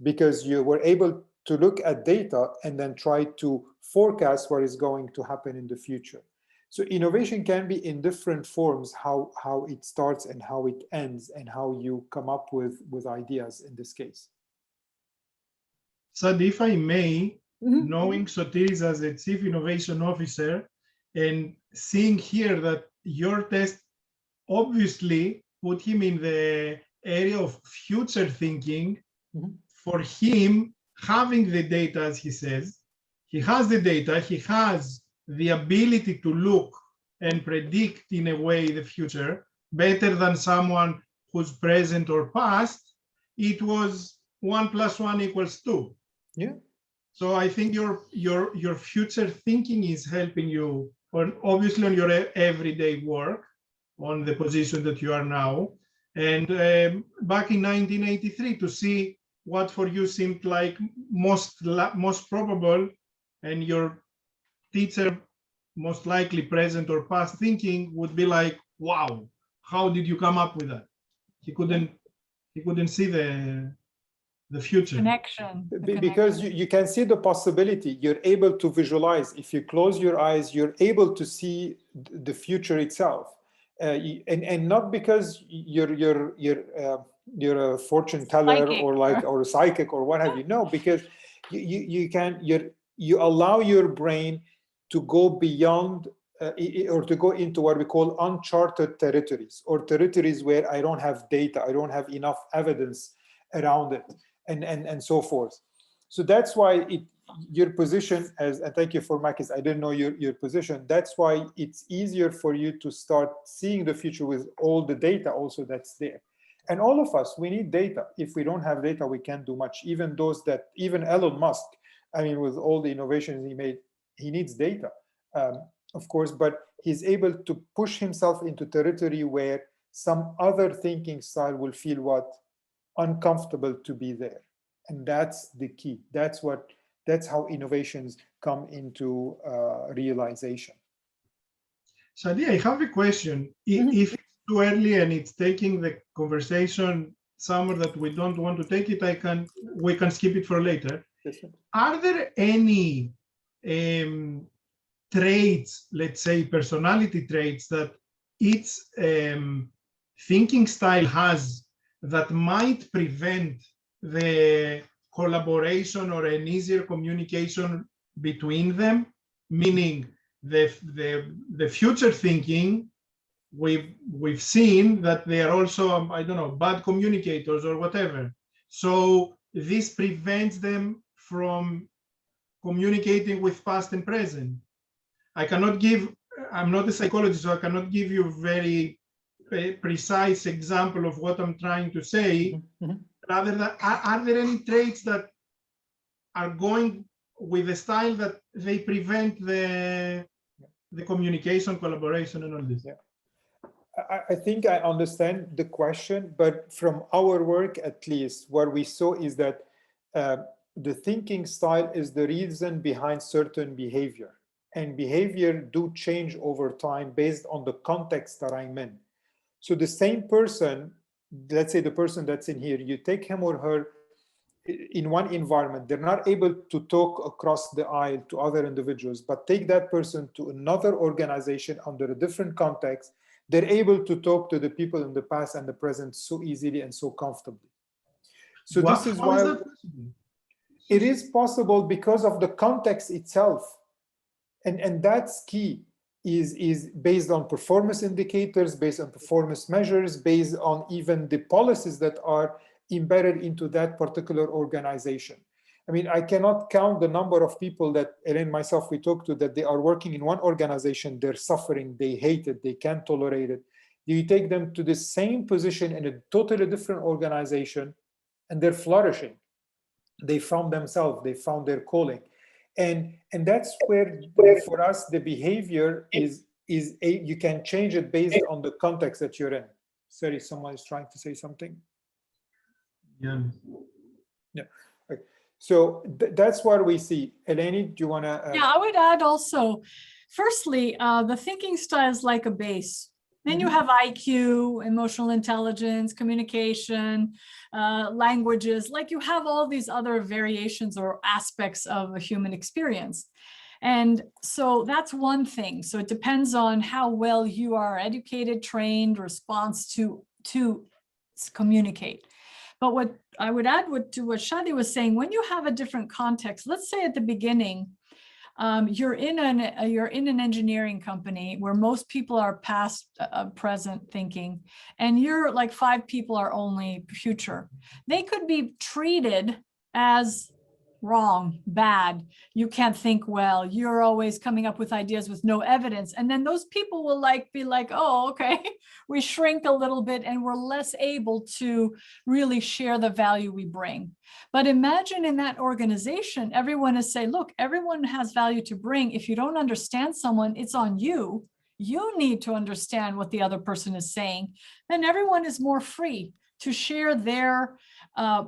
because you were able to look at data and then try to forecast what is going to happen in the future. So innovation can be in different forms, how it starts and how it ends and how you come up with ideas in this case. Shadi, if I may, knowing Sotiris as a Chief Innovation Officer and seeing here that your test obviously put him in the area of future thinking, for him, having the data, as he says, he has the data, he has the ability to look and predict in a way the future better than someone who's present or past. It was 1 + 1 = 2. Yeah. So I think your future thinking is helping you obviously on your everyday work, on the position that you are now. And back in 1983, to see what for you seemed like most probable, and your teacher most likely present or past thinking would be like, wow, how did you come up with that? He couldn't see the future. Connection. Because you can see the possibility. You're able to visualize. If you close your eyes, you're able to see the future itself. And not because you're a fortune teller psychic. or a psychic or what have you. No, because you allow your brain to go beyond or to go into what we call uncharted territories, or territories where I don't have data, I don't have enough evidence around it, and so forth. So that's why your position, and thank you for Makis, I didn't know your position. That's why it's easier for you to start seeing the future with all the data also that's there. And all of us, we need data. If we don't have data, we can't do much. Even Elon Musk, I mean, with all the innovations he made, he needs data, of course, but he's able to push himself into territory where some other thinking style will feel uncomfortable to be there. And that's the key. That's how innovations come into realization. Shadi, I have a question. If it's too early and it's taking the conversation somewhere that we don't want to take it, we can skip it for later. Yes, are there any traits, let's say personality traits, that each thinking style has that might prevent the collaboration or an easier communication between them? Meaning the future thinking, we've seen that they are also, I don't know, bad communicators or whatever. So this prevents them from communicating with past and present. I'm not a psychologist, so I cannot give you a very precise example of what I'm trying to say. Rather than, are there any traits that are going with the style that they prevent the communication, collaboration, and all this? Yeah. I think I understand the question, but from our work, at least, what we saw is that the thinking style is the reason behind certain behavior. And behavior do change over time based on the context that I'm in. So the same person, let's say the person that's in here, you take him or her in one environment, they're not able to talk across the aisle to other individuals, but take that person to another organization under a different context, they're able to talk to the people in the past and the present so easily and so comfortably. So this is why it is possible because of the context itself. And that's key, is based on performance indicators, based on performance measures, based on even the policies that are embedded into that particular organization. I mean, I cannot count the number of people that Eleni and myself, we talk to, that they are working in one organization, they're suffering, they hate it, they can't tolerate it. You take them to the same position in a totally different organization and they're flourishing. They found themselves, they found their calling. And that's where for us, the behavior is you can change it based on the context that you're in. Sorry, someone is trying to say something. Yeah. Okay. So that's what we see. Eleni, do you want to? Yeah, I would add also, firstly, the thinking style is like a base. Then you have IQ, emotional intelligence, communication, languages, like you have all these other variations or aspects of a human experience. And so that's one thing. So it depends on how well you are educated, trained, response to communicate. But what I would add to what Shadi was saying, when you have a different context, let's say at the beginning, you're in an engineering company where most people are past, present thinking, and you're like 5 people are only future. They could be treated as wrong, bad, you can't think well, you're always coming up with ideas with no evidence. And then those people will be like, oh, okay, we shrink a little bit and we're less able to really share the value we bring. But imagine in that organization, everyone is saying, look, everyone has value to bring. If you don't understand someone, it's on you. You need to understand what the other person is saying. Then everyone is more free to share their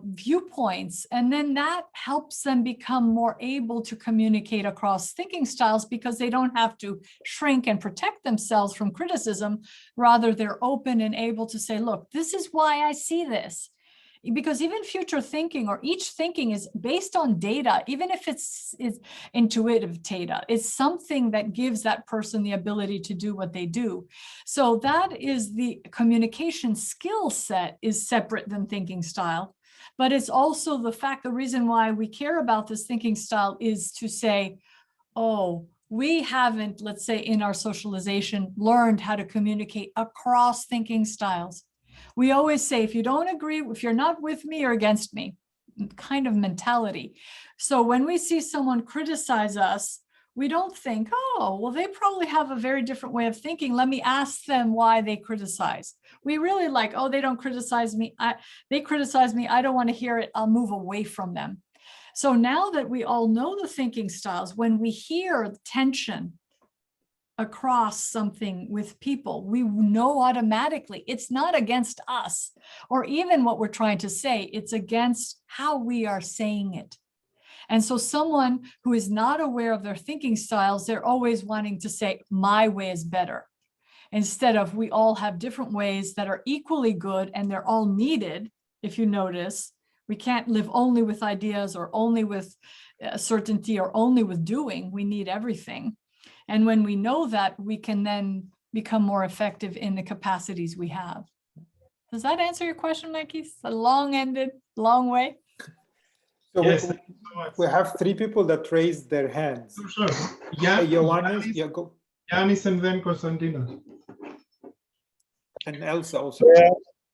viewpoints. And then that helps them become more able to communicate across thinking styles because they don't have to shrink and protect themselves from criticism. Rather, they're open and able to say, look, this is why I see this. Because even future thinking or each thinking is based on data, even if it's intuitive data, it's something that gives that person the ability to do what they do. So that is the communication skill set is separate than thinking style. But it's also the reason why we care about this thinking style is to say, oh, we haven't, let's say in our socialization, learned how to communicate across thinking styles. We always say, if you don't agree, if you're not with me or against me, kind of mentality. So when we see someone criticize us, we don't think, oh, well, they probably have a very different way of thinking. Let me ask them why they criticize. We really like, oh, they don't criticize me. They criticize me. I don't want to hear it. I'll move away from them. So now that we all know the thinking styles, when we hear tension across something with people, we know automatically it's not against us or even what we're trying to say, it's against how we are saying it. And so someone who is not aware of their thinking styles, they're always wanting to say, my way is better. Instead of we all have different ways that are equally good and they're all needed. If you notice, we can't live only with ideas or only with certainty or only with doing, we need everything. And when we know that, we can then become more effective in the capacities we have. Does that answer your question, Nike? It's a long-ended, long way. So yes, we have 3 people that raised their hands. Sure. Yanis, Yanis and then Konstantinos. And Elsa also.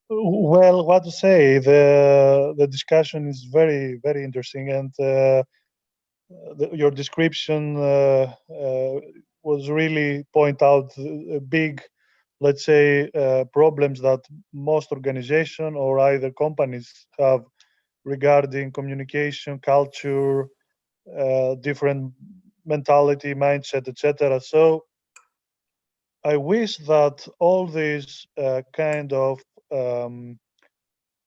Well, what to say? The discussion is very, very interesting, and your description was really point out big, let's say, problems that most organizations or either companies have regarding communication, culture, different mentality, mindset, etc. So I wish that all this kind of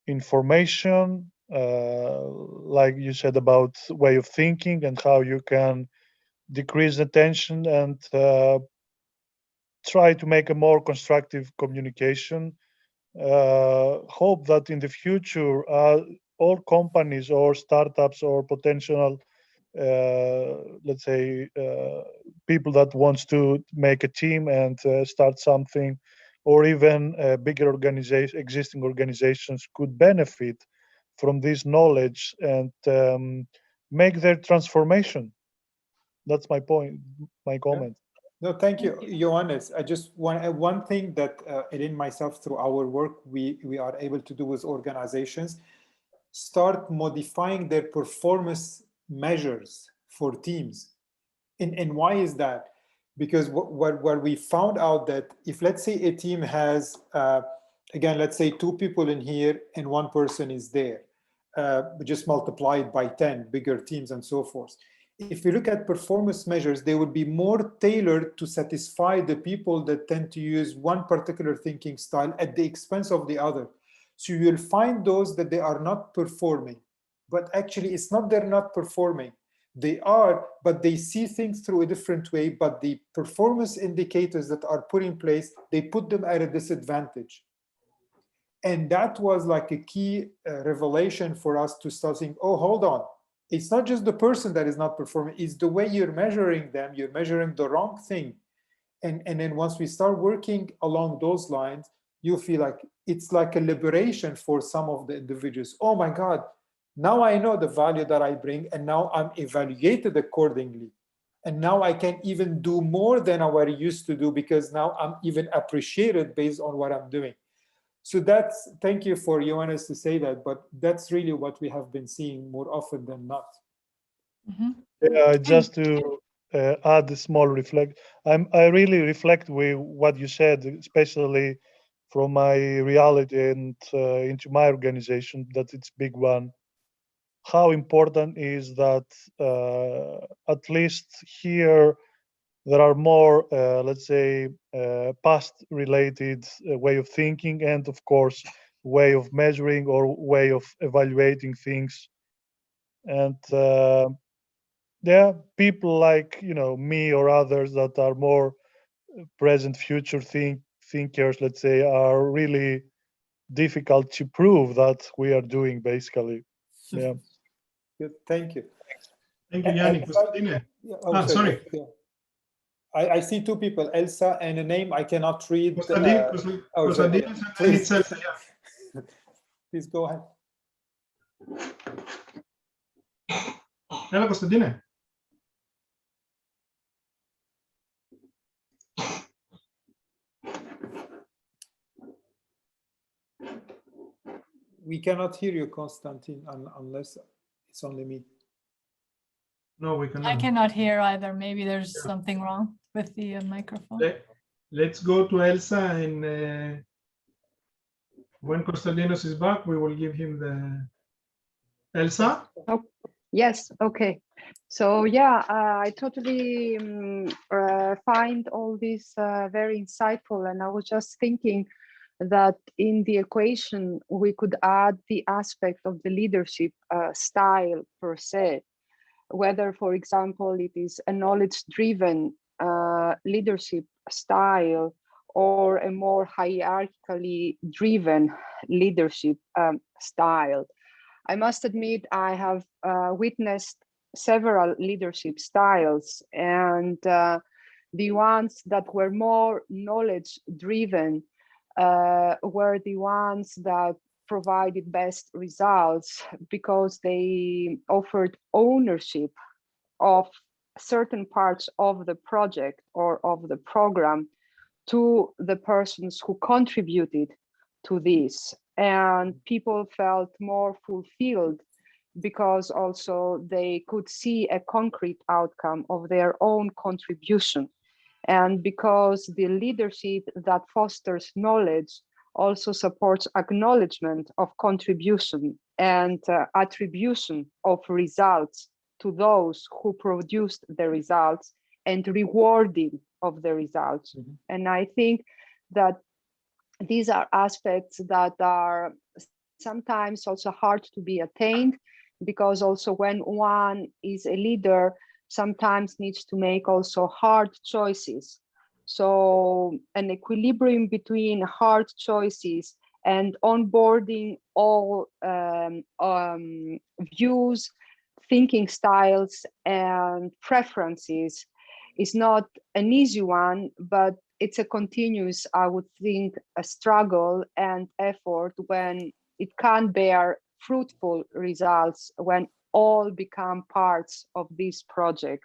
information, like you said about way of thinking and how you can decrease the tension and try to make a more constructive communication. Hope that in the future all companies or startups or potential, let's say, people that wants to make a team and start something, or even bigger existing organizations could benefit from this knowledge and make their transformation. That's my point, my comment. No, thank you, Johannes. I just want one thing that Eleni, myself, through our work, we are able to do with organizations, start modifying their performance measures for teams. And why is that? Because what we found out that if, let's say, a team has, again, let's say 2 people in here and 1 person is there, just multiplied by 10, bigger teams and so forth. If you look at performance measures, they would be more tailored to satisfy the people that tend to use one particular thinking style at the expense of the other. So you'll find those that they are not performing, but actually it's not they're not performing. They are, but they see things through a different way, but the performance indicators that are put in place, they put them at a disadvantage. And that was like a key revelation for us to start saying, oh, hold on. It's not just the person that is not performing, it's the way you're measuring them, you're measuring the wrong thing. And then once we start working along those lines, you feel like it's like a liberation for some of the individuals. Oh my God, now I know the value that I bring, and now I'm evaluated accordingly. And now I can even do more than I used to do, because now I'm even appreciated based on what I'm doing. So that's, thank you for Johannes to say that, but that's really what we have been seeing more often than not. Just to add a small reflect, I really reflect with what you said, especially from my reality and into my organization, that it's big one. How important is that at least here there are more, let's say, past related way of thinking, and of course, way of measuring or way of evaluating things. And people like, me or others that are more present future thinkers, let's say, are really difficult to prove that we are doing, basically. Yeah. Good, thank you. Thank you, Yanni. Sorry. Yeah. I see 2 people, Elsa and a name I cannot read. Please. Please go ahead. Έλα, Κωνσταντίνε. We cannot hear you, Konstantin, unless it's only me. No, we cannot. I cannot hear either. Maybe there's something wrong with the microphone. Let's go to Elsa, and when Konstantinos is back, we will give him the... Elsa? Oh, yes, okay. So yeah, I totally find all this very insightful, and I was just thinking that in the equation, we could add the aspect of the leadership style per se, whether, for example, it is a knowledge-driven leadership style or a more hierarchically driven leadership style. I must admit, I have witnessed several leadership styles, and the ones that were more knowledge-driven were the ones that provided best results, because they offered ownership of certain parts of the project or of the program to the persons who contributed to this. And people felt more fulfilled because also they could see a concrete outcome of their own contribution. And because the leadership that fosters knowledge also supports acknowledgement of contribution and attribution of results to those who produced the results, and rewarding of the results. Mm-hmm. And I think that these are aspects that are sometimes also hard to be attained, because also when one is a leader, sometimes needs to make also hard choices. So an equilibrium between hard choices and onboarding all views, thinking styles, and preferences is not an easy one, but it's a continuous, I would think, a struggle and effort when it can't bear fruitful results, when all become parts of this project.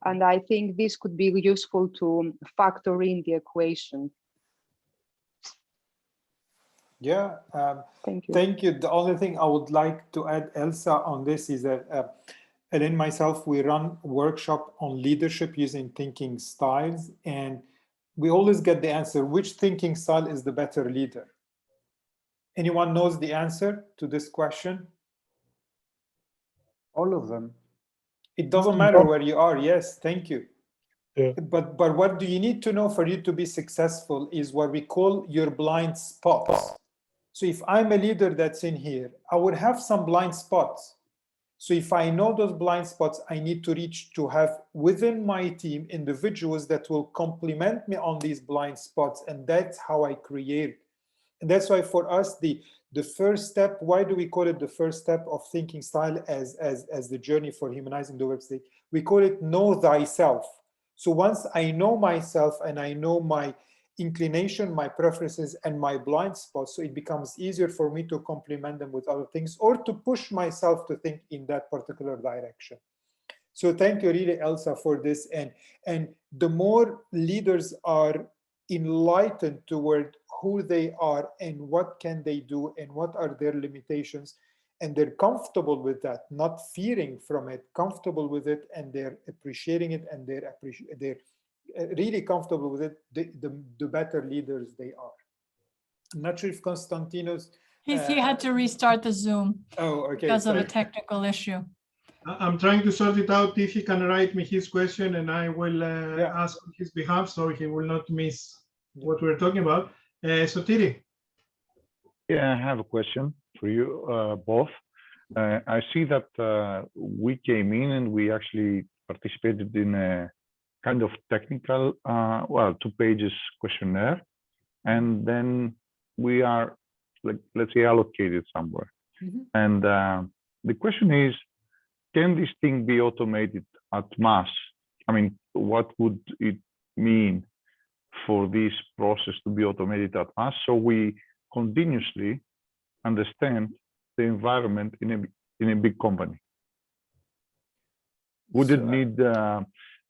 And I think this could be useful to factor in the equation. Yeah, thank you. Thank you. The only thing I would like to add, Elsa, on this is that Eleni and myself, we run a workshop on leadership using thinking styles, and we always get the answer, which thinking style is the better leader? Anyone knows the answer to this question? All of them. It doesn't matter where you are. Yes, thank you. Yeah. But what do you need to know for you to be successful is what we call your blind spots. So if I'm a leader that's in here, I would have some blind spots. So if I know those blind spots, I need to reach to have within my team individuals that will complement me on these blind spots. And that's how I create. And that's why for us, the first step, why do we call it the first step of thinking style as the journey for humanizing the workspace? We call it know thyself. So once I know myself and I know my inclination, my preferences, and my blind spots, so it becomes easier for me to complement them with other things or to push myself to think in that particular direction. So thank you really, Elsa, for this. And the more leaders are enlightened toward who they are and what can they do and what are their limitations, and they're comfortable with that, not fearing from it, comfortable with it, and they're appreciating it, and they're really comfortable with it, the better leaders they are. I'm not sure if Konstantinos... He had to restart the Zoom because of a technical issue. I'm trying to sort it out if he can write me his question, and I will ask on his behalf so he will not miss what we're talking about. Sotiri. Yeah, I have a question for you both. I see that we came in and we actually participated in a kind of technical, 2 pages questionnaire, and then we are, like, let's say, allocated somewhere. And the question is, can this thing be automated at mass? I mean, what would it mean for this process to be automated at mass, so we continuously understand the environment in a big company? Would it need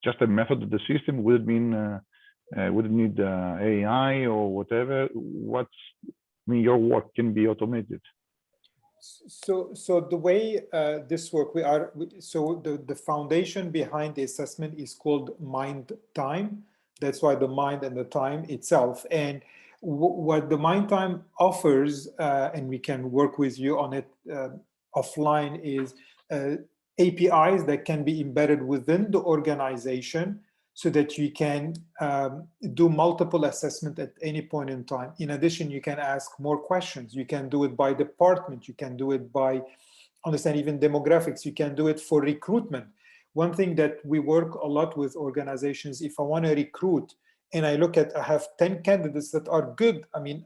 just a method of the system? Would it mean would it need AI or whatever? Your work can be automated. So the way this works, the foundation behind the assessment is called mind time. That's why the mind and the time itself. And what the mind time offers, and we can work with you on it offline, is APIs that can be embedded within the organization so that you can do multiple assessment at any point in time. In addition, you can ask more questions. You can do it by department. You can do it by, understand even demographics. You can do it for recruitment. One thing that we work a lot with organizations, if I want to recruit and I look at, I have 10 candidates that are good. I mean,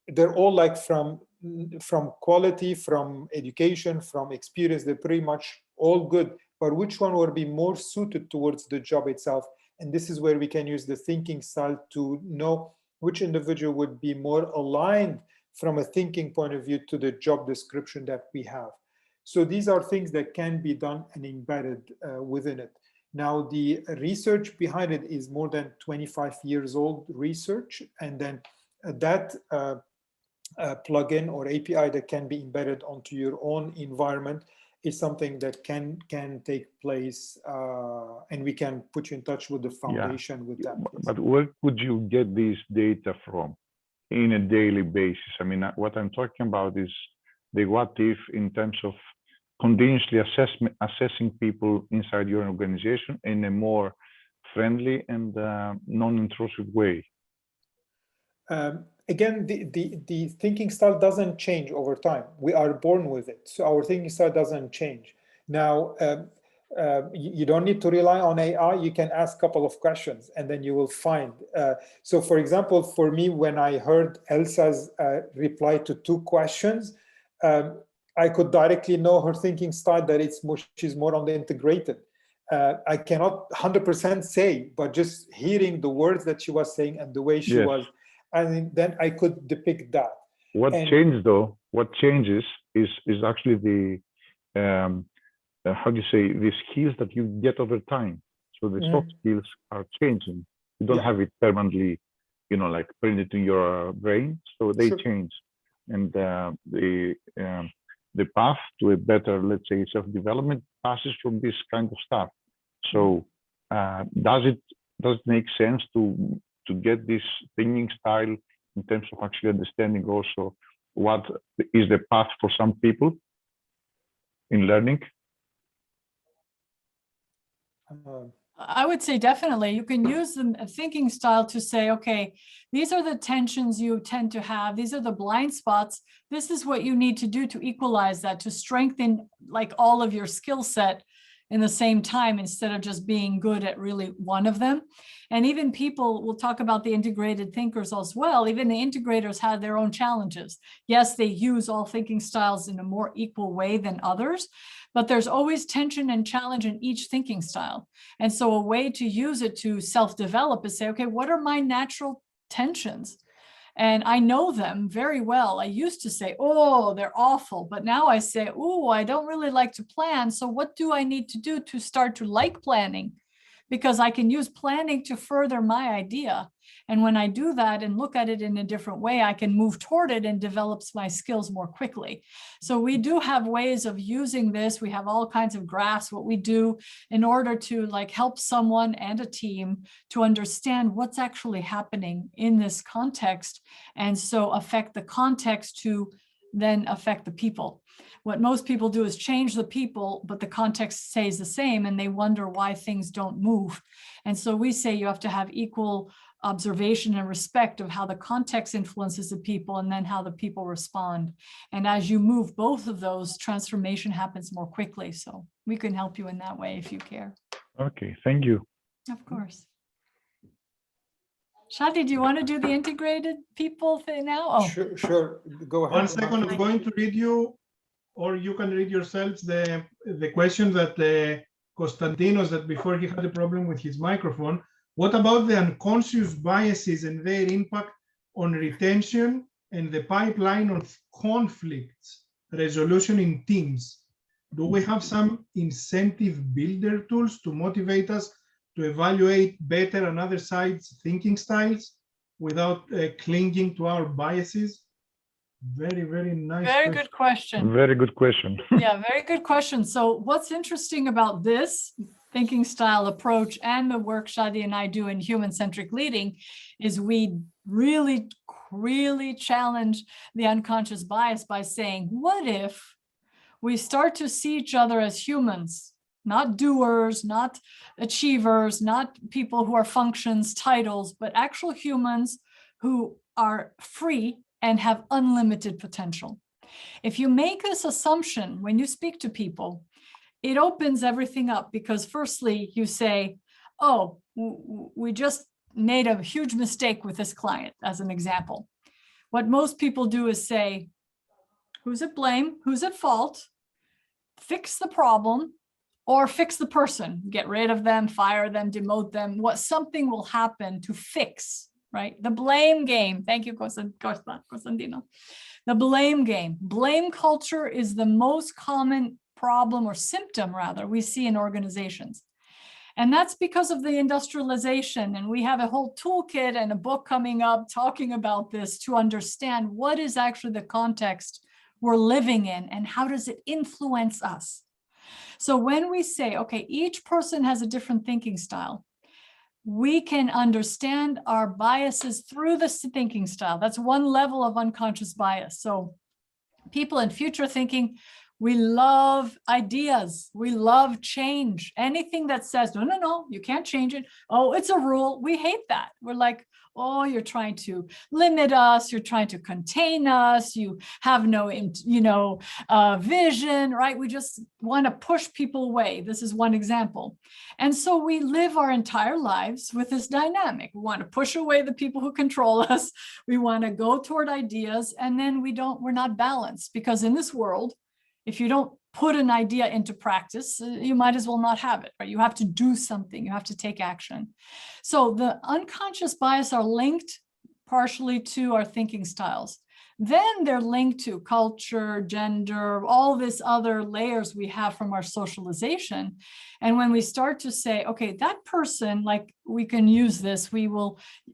they're all like from quality, from education, from experience, they're pretty much all good. But which one will be more suited towards the job itself? And this is where we can use the thinking style to know which individual would be more aligned from a thinking point of view to the job description that we have. So these are things that can be done and embedded within it. Now, the research behind it is more than 25 years old research. And then that plugin or API that can be embedded onto your own environment is something that can take place, and we can put you in touch with the foundation with that. But where could you get this data from in a daily basis? I mean, what I'm talking about is the what if in terms of continuously assessing people inside your organization in a more friendly and non-intrusive way. Again, the thinking style doesn't change over time. We are born with it. So our thinking style doesn't change. Now, You don't need to rely on AI. You can ask a couple of questions and then you will find. So for example, for me, when I heard Elsa's reply to 2 questions, I could directly know her thinking style, that she's more on the integrated. I cannot 100% say, but just hearing the words that she was saying and the way she was, and then I could depict that. What changed though, what changes is actually the, how do you say, the skills that you get over time. So the soft skills are changing. You don't have it permanently, you know, like printed in your brain. So they change. And the path to a better, let's say, self-development passes from this kind of stuff. So does it make sense to get this thinking style in terms of actually understanding also what is the path for some people in learning? I would say definitely you can use the thinking style to say, okay, these are the tensions you tend to have. These are the blind spots. This is what you need to do to equalize that, to strengthen like all of your skill set in the same time, instead of just being good at really one of them. And even people, we'll talk about the integrated thinkers as well. Even the integrators have their own challenges. Yes, they use all thinking styles in a more equal way than others, but there's always tension and challenge in each thinking style. And so a way to use it to self-develop is say, okay, what are my natural tensions? And I know them very well. I used to say, oh, they're awful. But now I say, oh, I don't really like to plan. So what do I need to do to start to like planning? Because I can use planning to further my idea. And when I do that and look at it in a different way, I can move toward it and develops my skills more quickly. So we do have ways of using this. We have all kinds of graphs, what we do in order to like help someone and a team to understand what's actually happening in this context. And so affect the context to then affect the people. What most people do is change the people, but the context stays the same and they wonder why things don't move. And so we say you have to have equal observation and respect of how the context influences the people and then how the people respond. And as you move both of those, transformation happens more quickly. So we can help you in that way if you care. Okay, thank you. Of course. Shadi, do you want to do the integrated people thing now? Oh, sure. Go ahead. 1 second, I'm going to read you, or you can read yourselves the question that Konstantinos, that before he had a problem with his microphone. What about the unconscious biases and their impact on retention and the pipeline of conflicts resolution in teams? Do we have some incentive builder tools to motivate us to evaluate better another side's thinking styles without clinging to our biases? Very, very nice. Very good question. Very good question. Yeah, very good question. So what's interesting about this thinking style approach and the work Shadi and I do in human-centric leading is we really challenge the unconscious bias by saying, what if we start to see each other as humans, not doers, not achievers, not people who are functions, titles, but actual humans who are free and have unlimited potential. If you make this assumption when you speak to people, it opens everything up because firstly, you say, oh, we just made a huge mistake with this client, as an example. What most people do is say, who's at blame, who's at fault, fix the problem, or fix the person, get rid of them, fire them, demote them, something will happen to fix, right? The blame game. Thank you, Konstantino. The blame game. Blame culture is the most common problem or symptom, rather, we see in organizations. And that's because of the industrialization. And we have a whole toolkit and a book coming up talking about this to understand what is actually the context we're living in and how does it influence us. So when we say, okay, each person has a different thinking style, we can understand our biases through this thinking style. That's one level of unconscious bias. So people in future thinking We love ideas. We love change. Anything that says, no, no, no, you can't change it. Oh, it's a rule. We hate that. We're like, oh, you're trying to limit us. You're trying to contain us. You have no, vision, right? We just want to push people away. This is one example. And so we live our entire lives with this dynamic. We want to push away the people who control us. We want to go toward ideas, and then we're not balanced, because in this world, if you don't put an idea into practice, you might as well not have it, right? You have to do something, you have to take action. So the unconscious bias are linked partially to our thinking styles. Then they're linked to culture, gender, all this other layers we have from our socialization. And when we start to say, okay, that person, like, we can use this,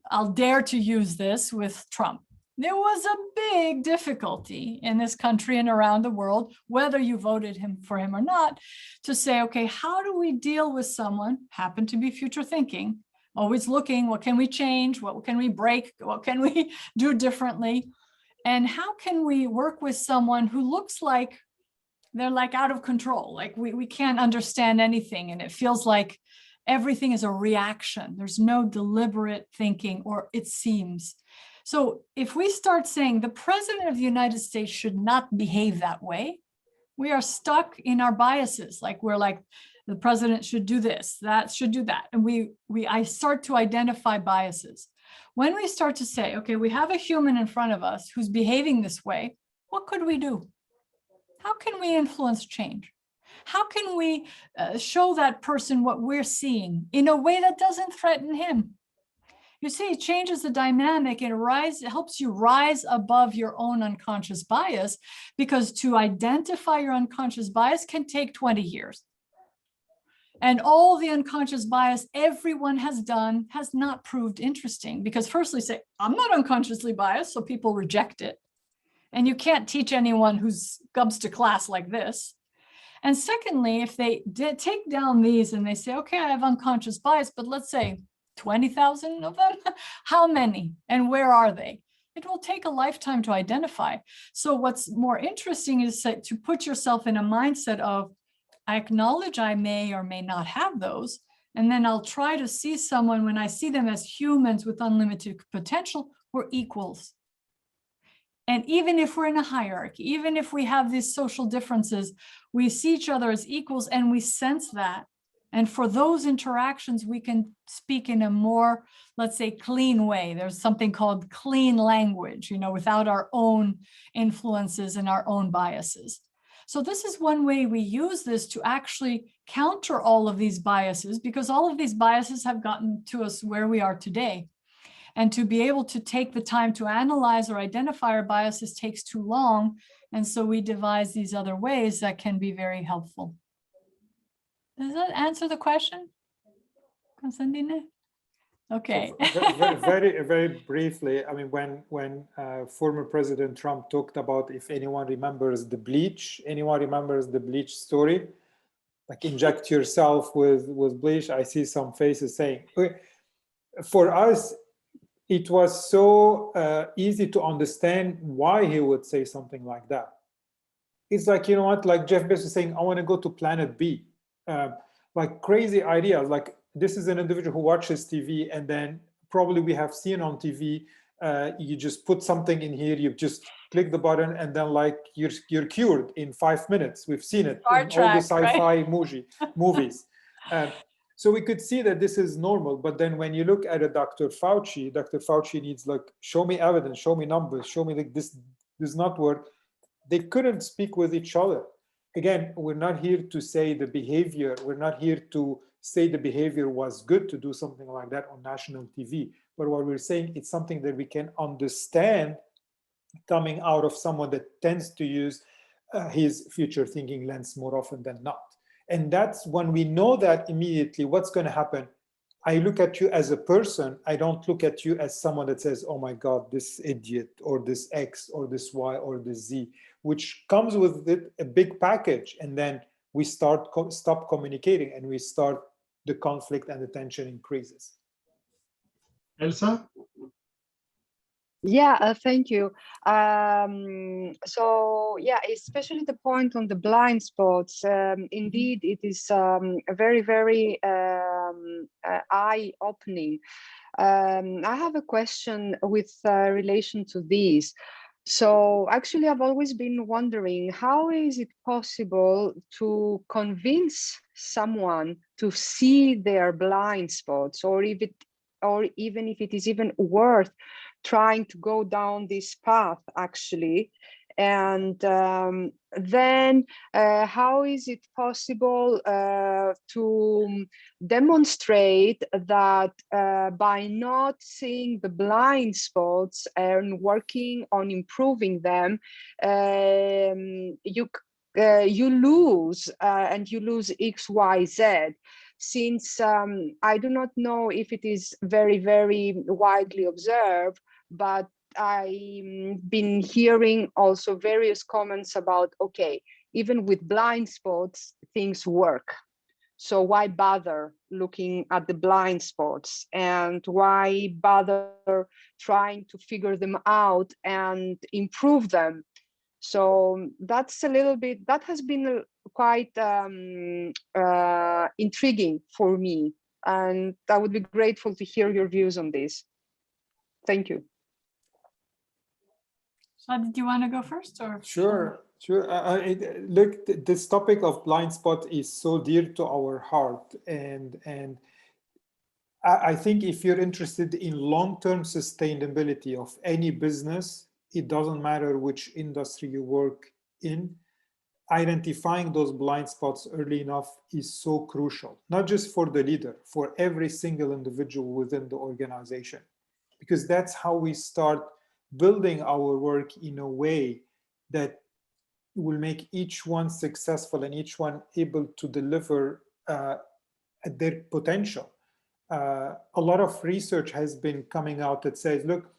I'll dare to use this with Trump. There was a big difficulty in this country and around the world, whether you voted for him or not, to say, okay, how do we deal with someone, happen to be future thinking, always looking, what can we change? What can we break? What can we do differently? And how can we work with someone who looks like they're like out of control, like we can't understand anything, and it feels like everything is a reaction. There's no deliberate thinking, or it seems. So if we start saying the president of the United States should not behave that way, we are stuck in our biases. Like, we're like, the president should do this, that should do that. And I start to identify biases. When we start to say, okay, we have a human in front of us who's behaving this way, what could we do? How can we influence change? How can we show that person what we're seeing in a way that doesn't threaten him? You see, it changes the dynamic. It helps you rise above your own unconscious bias, because to identify your unconscious bias can take 20 years. And all the unconscious bias everyone has done has not proved interesting, because firstly, say, I'm not unconsciously biased, so people reject it. And you can't teach anyone who comes to class like this. And secondly, if they take down these and they say, okay, I have unconscious bias, but let's say 20,000 of them, how many and where are they? It will take a lifetime to identify. So what's more interesting is to put yourself in a mindset of, I acknowledge I may or may not have those, and then I'll try to see someone, when I see them as humans with unlimited potential, we're equals. And even if we're in a hierarchy, even if we have these social differences, we see each other as equals, and we sense that. And for those interactions, we can speak in a more, let's say, clean way. There's something called clean language, without our own influences and our own biases. So this is one way we use this to actually counter all of these biases, because all of these biases have gotten to us where we are today. And to be able to take the time to analyze or identify our biases takes too long. And so we devise these other ways that can be very helpful. Does that answer the question, Constantine? Okay. So very briefly, I mean, when former President Trump talked about, if anyone remembers the bleach, story, like inject yourself with bleach, I see some faces saying, okay, for us, it was so easy to understand why he would say something like that. It's like, like Jeff Bezos saying, I want to go to planet B. Like crazy ideas. Like, this is an individual who watches TV, and then probably we have seen on TV, you just put something in here, you just click the button, and then like you're cured in 5 minutes. We've seen it in all the sci-fi movies. So we could see that this is normal. But then when you look at a Dr. Fauci needs, like, show me evidence, show me numbers, show me, like, this does not work. They couldn't speak with each other. Again, we're not here to say the behavior, we're not here to say the behavior was good to do something like that on national TV. But what we're saying, it's something that we can understand coming out of someone that tends to use his future thinking lens more often than not. And that's when we know that immediately, what's going to happen? I look at you as a person. I don't look at you as someone that says, oh my God, this idiot, or this X, or this Y, or this Z, which comes with it a big package. And then we stop communicating, and we start, the conflict and the tension increases. Elsa? Yeah, thank you. So yeah, especially the point on the blind spots. Indeed, it is a very, very eye-opening. I have a question with relation to this. So actually, I've always been wondering, how is it possible to convince someone to see their blind spots, or even if it is even worth trying to go down this path, actually? And then how is it possible to demonstrate that by not seeing the blind spots and working on improving them, you lose and you lose X, Y, Z? Since I do not know if it is very, very widely observed, but I've been hearing also various comments about, okay, even with blind spots, things work. So why bother looking at the blind spots, and why bother trying to figure them out and improve them? So that's a little bit, that has been quite intriguing for me. And I would be grateful to hear your views on this. Thank you. Shadi, do you want to go first, or? Sure. Look, this topic of blind spot is so dear to our heart, and I think if you're interested in long-term sustainability of any business, it doesn't matter which industry you work in, identifying those blind spots early enough is so crucial, not just for the leader, for every single individual within the organization, because that's how we start building our work in a way that will make each one successful and each one able to deliver at their potential. A lot of research has been coming out that says, look,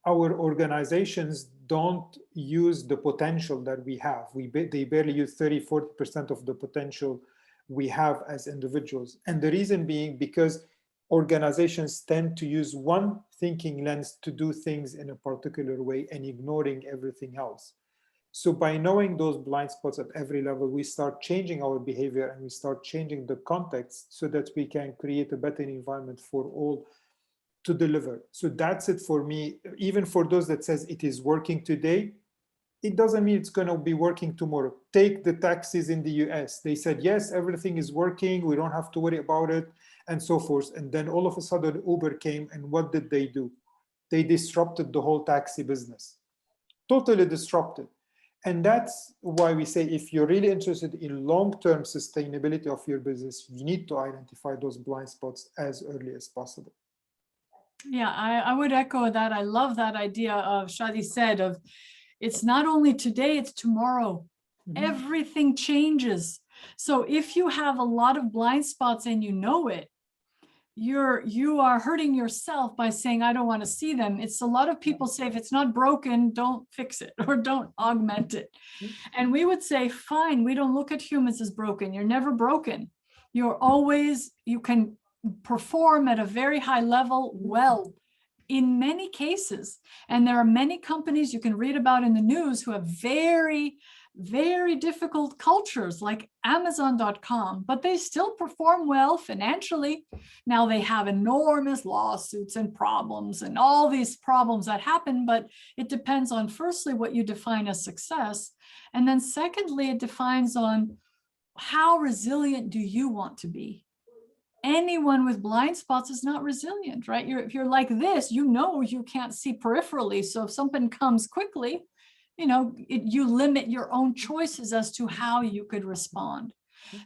our organizations don't use the potential that we have. They barely use 30-40% of the potential we have as individuals. And the reason being because organizations tend to use one thinking lens to do things in a particular way and ignoring everything else. So by knowing those blind spots at every level, we start changing our behavior and we start changing the context so that we can create a better environment for all to deliver. So that's it for me. Even for those that says it is working today, it doesn't mean it's going to be working tomorrow. Take the taxis in the US. They said, yes, everything is working. We don't have to worry about it, and so forth. And then all of a sudden Uber came, and what did they do? They disrupted the whole taxi business, totally disrupted. And that's why we say, if you're really interested in long-term sustainability of your business, you need to identify those blind spots as early as possible. Yeah, I would echo that. I love that idea of Shadi said of, it's not only today, it's tomorrow. Mm-hmm. Everything changes. So if you have a lot of blind spots and you know it, you are hurting yourself by saying, I don't want to see them. It's a lot of people say, if it's not broken, don't fix it or don't augment it. And we would say, fine, we don't look at humans as broken. You're never broken. You're always, you can perform at a very high level well in many cases. And there are many companies you can read about in the news who have very, very difficult cultures like Amazon.com, but they still perform well financially. Now they have enormous lawsuits and problems and all these problems that happen, but it depends on firstly what you define as success. And then secondly, it defines on how resilient do you want to be? Anyone with blind spots is not resilient, right? If you're like this, you know you can't see peripherally. So if something comes quickly, you know, you limit your own choices as to how you could respond.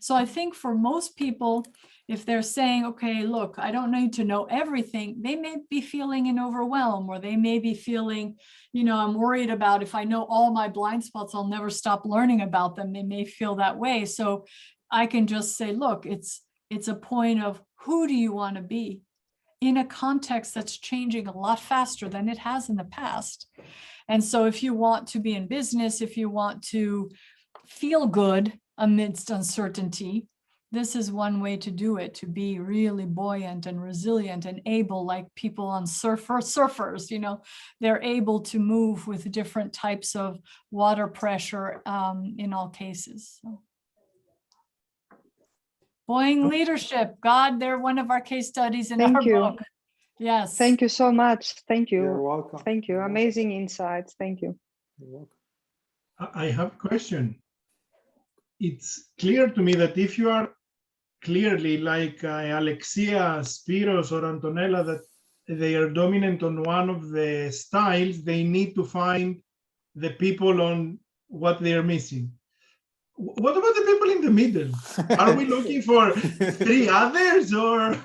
So I think for most people, if they're saying, okay, look, I don't need to know everything, they may be feeling an overwhelm, or they may be feeling, you know, I'm worried about if I know all my blind spots, I'll never stop learning about them. They may feel that way. So I can just say, look, it's a point of who do you want to be in a context that's changing a lot faster than it has in the past. And so if you want to be in business, if you want to feel good amidst uncertainty, this is one way to do it, to be really buoyant and resilient and able, like people on surfers, you know, they're able to move with different types of water pressure in all cases. So. Buoying leadership, God, they're one of our case studies in our book. Yes. Thank you so much. Thank you. You're welcome. Thank you. You're Amazing insights. Thank you. You're welcome. I have a question. It's clear to me that if you are clearly like Alexia, Spiros, or Antonella, that they are dominant on one of the styles, they need to find the people on what they are missing. What about the people in the middle? Are we looking for 3 others or?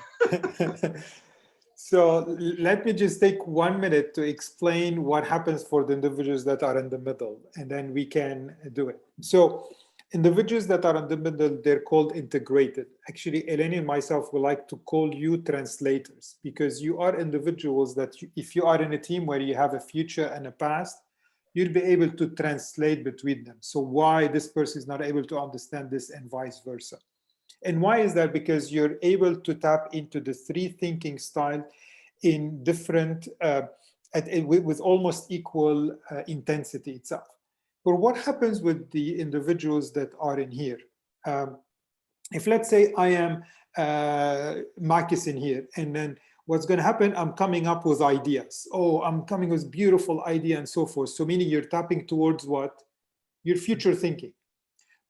So let me just take 1 minute to explain what happens for the individuals that are in the middle, and then we can do it. So individuals that are in the middle, they're called integrated. Actually, Eleni and myself would like to call you translators, because you are individuals that if you are in a team where you have a future and a past, you'll be able to translate between them. So why this person is not able to understand this and vice versa. And why is that? Because you're able to tap into the 3 thinking style in different, with almost equal intensity itself. But what happens with the individuals that are in here? If let's say I am Marcus in here, and then what's going to happen, I'm coming up with ideas. Oh, I'm coming with beautiful idea and so forth. So meaning you're tapping towards what? Your future thinking.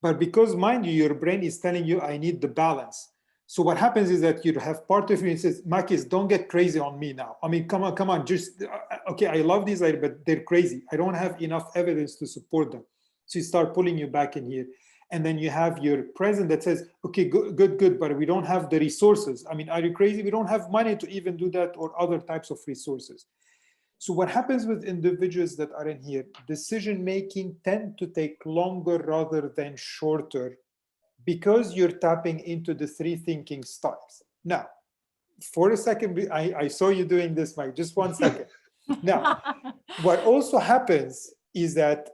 But because, mind you, your brain is telling you, I need the balance. So what happens is that you have part of you that says, Marcus, don't get crazy on me now. I mean, come on, just, okay, I love these ideas, but they're crazy. I don't have enough evidence to support them. So you start pulling you back in here. And then you have your present that says, okay, good, but we don't have the resources. I mean, are you crazy? We don't have money to even do that, or other types of resources. So what happens with individuals that are in here, decision-making tend to take longer rather than shorter, because you're tapping into the 3 thinking styles. Now, for a second, I saw you doing this, Mike, just 1 second. Now, what also happens is that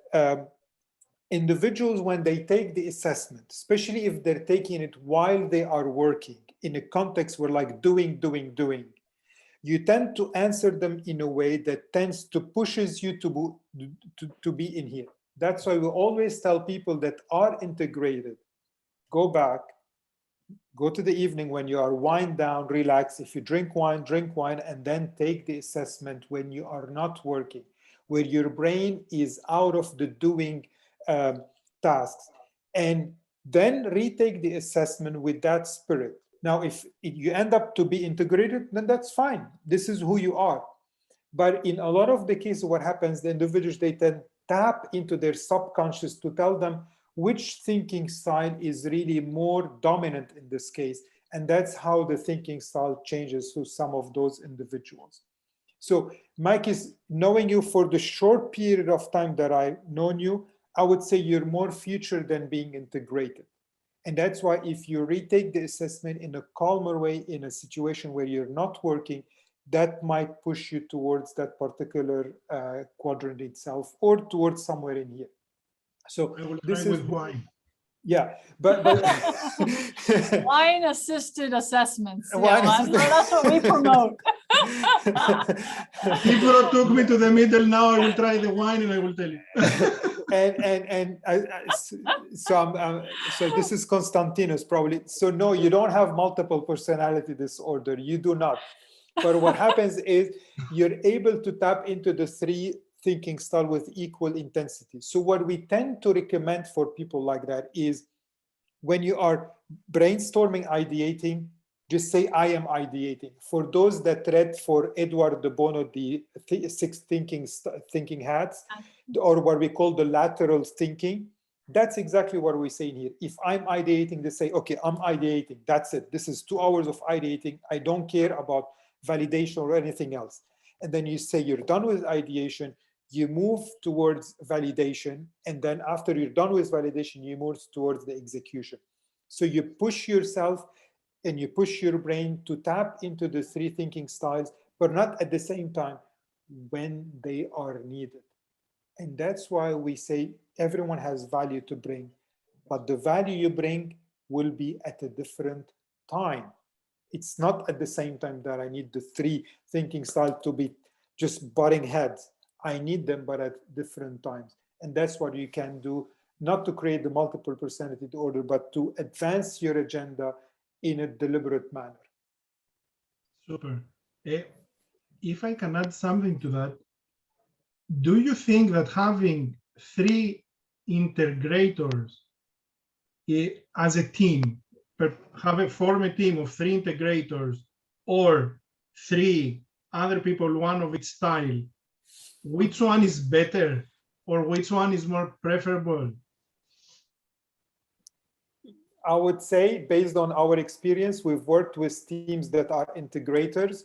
individuals, when they take the assessment, especially if they're taking it while they are working in a context where like doing, you tend to answer them in a way that tends to pushes you to be in here. That's why we always tell people that are integrated, go back, go to the evening when you are wind down, relax. If you drink wine, and then take the assessment when you are not working, where your brain is out of the doing tasks, and then retake the assessment with that spirit. Now, if you end up to be integrated, then that's fine. This is who you are. But in a lot of the cases, what happens, the individuals, they then tap into their subconscious to tell them which thinking style is really more dominant in this case. And that's how the thinking style changes to some of those individuals. So Mike, is knowing you for the short period of time that I've known you, I would say you're more future than being integrated. And that's why if you retake the assessment in a calmer way, in a situation where you're not working, that might push you towards that particular quadrant itself, or towards somewhere in here. So I will this try is with wine. Yeah, but Wine assisted assessments. Wine assisted. That's what we promote. If took me to the middle now, I will try the wine and I will tell you. So this is Constantinos probably. So no, you don't have multiple personality disorder. You do not. But what happens is you're able to tap into the 3 thinking style with equal intensity. So what we tend to recommend for people like that is, when you are brainstorming, ideating, just say, I am ideating. For those that read for Edward de Bono, the 6 thinking hats, or what we call the lateral thinking, that's exactly what we're saying here. If I'm ideating, they say, okay, I'm ideating. That's it. This is 2 hours of ideating. I don't care about validation or anything else. And then you say you're done with ideation, you move towards validation. And then after you're done with validation, you move towards the execution. So you push yourself and you push your brain to tap into the 3 thinking styles, but not at the same time when they are needed. And that's why we say everyone has value to bring, but the value you bring will be at a different time. It's not at the same time that I need the three thinking styles to be just butting heads. I need them, but at different times. And that's what you can do, not to create the multiple personality disorder, but to advance your agenda in a deliberate manner. Super. If I can add something to that, do you think that having three integrators as a team, form a team of three integrators or three other people, one of each style, which one is better or which one is more preferable? I would say, based on our experience, we've worked with teams that are integrators.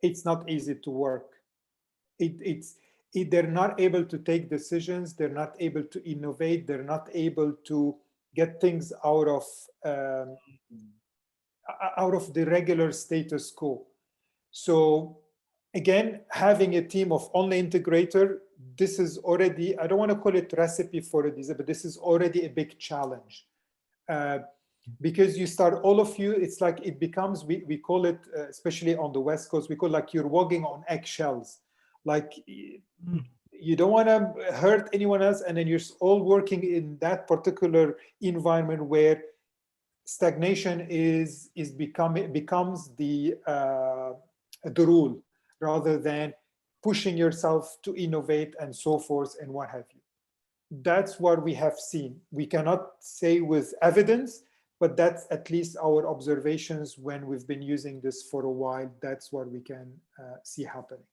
It's not easy to work. They're not able to take decisions. They're not able to innovate. They're not able to get things out of the regular status quo. So again, having a team of only integrator, this is already, I don't want to call it recipe for a disaster, but this is already a big challenge. Because you start, all of you, it's like it becomes, we call it, especially on the West Coast, we call like you're walking on eggshells. Like you don't want to hurt anyone else, and then you're all working in that particular environment where stagnation becomes the rule, rather than pushing yourself to innovate and so forth and what have you. That's what we have seen. We cannot say with evidence, but that's at least our observations when we've been using this for a while. That's what we can see happening.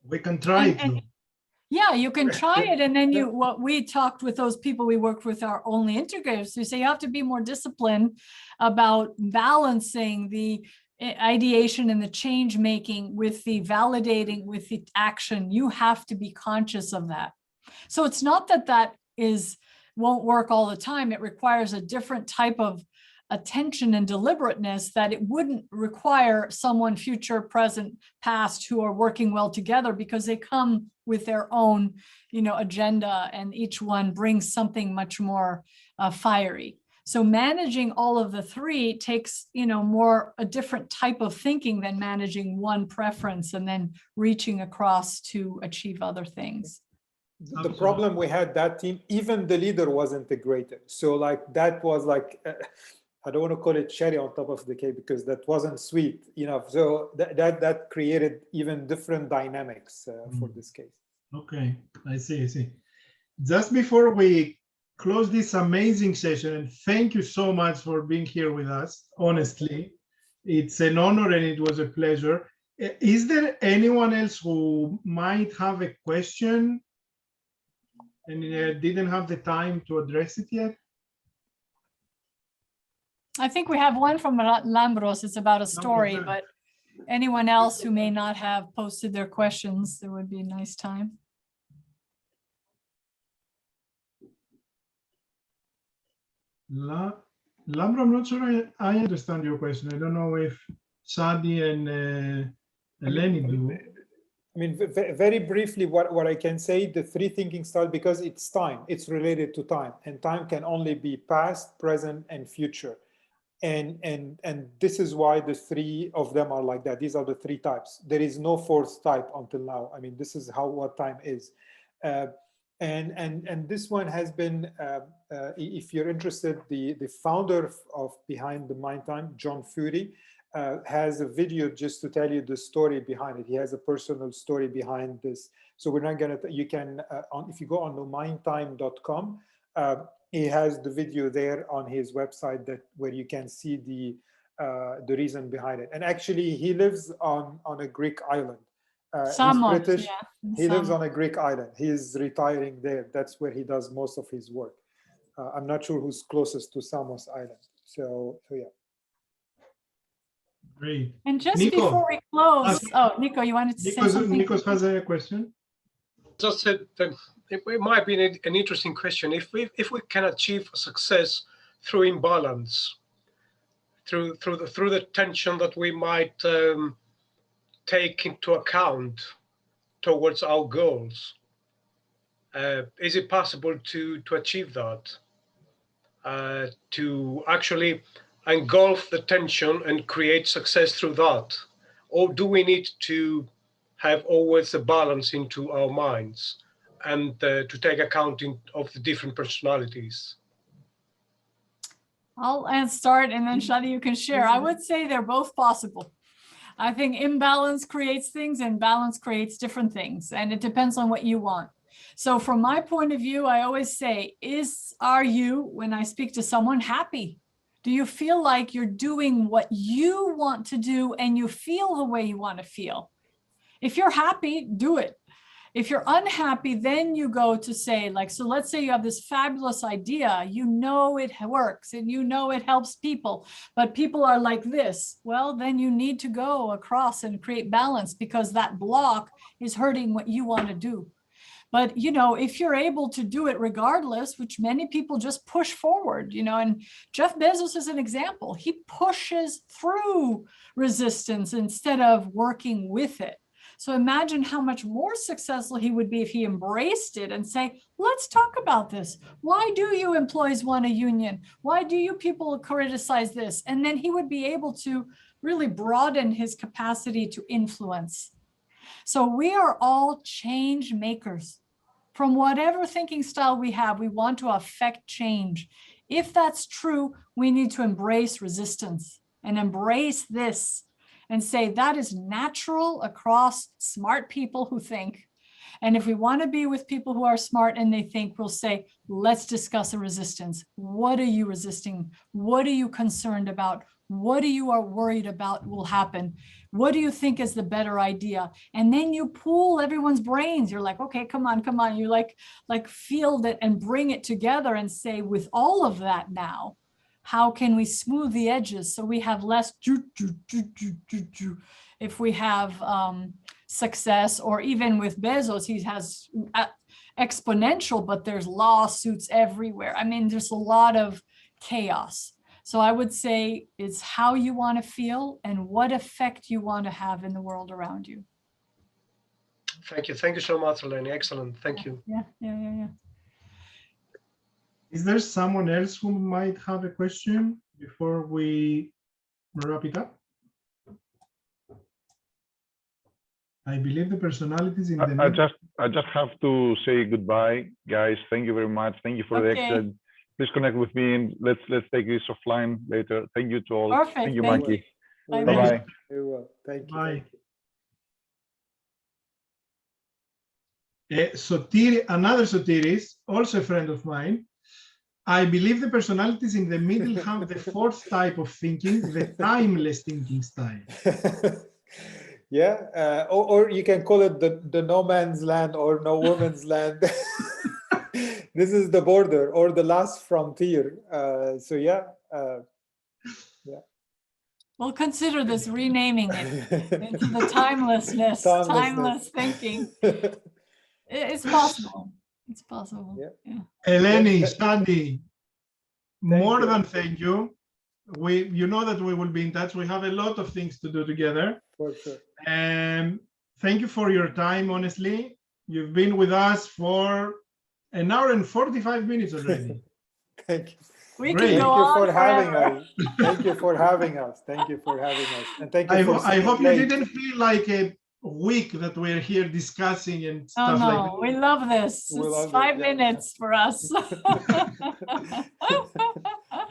We can try it. Yeah, you can try it. And then what we talked with those people we worked with are only integrators. We say you have to be more disciplined about balancing the ideation and the change making with the validating, with the action. You have to be conscious of that. So it's not that won't work all the time. It requires a different type of attention and deliberateness that it wouldn't require someone future, present, past who are working well together, because they come with their own, agenda, and each one brings something much more fiery. So managing all of the three takes, a different type of thinking than managing one preference and then reaching across to achieve other things. The problem we had, that team, even the leader was integrated. So like that was like, I don't want to call it cherry on top of the cake because that wasn't sweet enough. So that created even different dynamics for this case. Okay, I see. Just before we close this amazing session, and thank you so much for being here with us, honestly. It's an honor and it was a pleasure. Is there anyone else who might have a question and didn't have the time to address it yet? I think we have one from Lambros. It's about a story, but anyone else who may not have posted their questions, there would be a nice time. Lambro, I'm not sure I understand your question. I don't know if Shadi and Eleni do. I mean, very briefly, what I can say, the three thinking style, because it's time, it's related to time, and time can only be past, present, and future. And this is why the three of them are like that. These are the three types. There is no fourth type until now. I mean, this is what time is. And this one has been, if you're interested, the founder behind the Mind Time, John Fury, has a video just to tell you the story behind it. He has a personal story behind this. So we're not gonna, you can, if you go on the mindtime.com, he has the video there on his website where you can see the reason behind it. And actually he lives on a Greek island. He's British. Yeah, he lives on a Greek island. He's retiring there. That's where he does most of his work. I'm not sure who's closest to Samos Island. So yeah. Great. And just Nico, before we close, Nico, you wanted to say something? Nico has a question. Just said it might be an interesting question. If we can achieve success through imbalance, through the tension that we might take into account towards our goals, is it possible to achieve that? to actually engulf the tension and create success through that? Or do we need to have always a balance into our minds and to take account of the different personalities? I'll start, and then Shadi, you can share. I would say they're both possible. I think imbalance creates things and balance creates different things, and it depends on what you want. So from my point of view, I always say, are you, when I speak to someone, happy? Do you feel like you're doing what you want to do and you feel the way you want to feel? If you're happy, do it. If you're unhappy, then you go to say, like, so let's say you have this fabulous idea, you know it works and you know it helps people, but people are like this. Well, then you need to go across and create balance, because that block is hurting what you want to do. But, you know, if you're able to do it regardless, which many people just push forward, you know, and Jeff Bezos is an example. He pushes through resistance instead of working with it. So imagine how much more successful he would be if he embraced it and say, let's talk about this. Why do you employees want a union? Why do you people criticize this? And then he would be able to really broaden his capacity to influence. So we are all change makers. From whatever thinking style we have, we want to affect change. If that's true, we need to embrace resistance and embrace this and say that is natural across smart people who think. And if we want to be with people who are smart and they think, we'll say, let's discuss a resistance. What are you resisting? What are you concerned about? What are you worried about will happen? What do you think is the better idea? And then you pool everyone's brains. You're like, okay, come on. You like field it and bring it together and say, with all of that now, how can we smooth the edges so we have less if we have success? Or even with Bezos, he has exponential, but there's lawsuits everywhere. I mean, there's a lot of chaos. So I would say it's how you want to feel and what effect you want to have in the world around you. Thank you. Thank you so much, Eleni. Excellent. Thank you. Yeah. Is there someone else who might have a question before we wrap it up? I believe the personalities in the... I just have to say goodbye, guys. Thank you very much. Thank you for the excellent. Please connect with me and let's take this offline later. Thank you to all. Perfect. Thank you, Mikey. Bye-bye. Very well. Thank you. Bye. Another Sotiris, also a friend of mine. I believe the personalities in the middle have the fourth type of thinking, the timeless thinking style. Yeah, or you can call it the no man's land or no woman's land. This is the border or the last frontier. So yeah. We'll consider this, renaming it into the timelessness, timeless thinking. It's possible. It's possible. Yeah. Eleni, Shadi, more than thank you. You know that we will be in touch. We have a lot of things to do together. For sure. And thank you for your time, honestly. You've been with us for an hour and 45 minutes already. Thank you. Thank you for having us. Thank you for having us. Thank you for having us. And thank you for I hope you didn't feel like a week that we're here discussing and stuff like that. We love this. It's 5 minutes for us.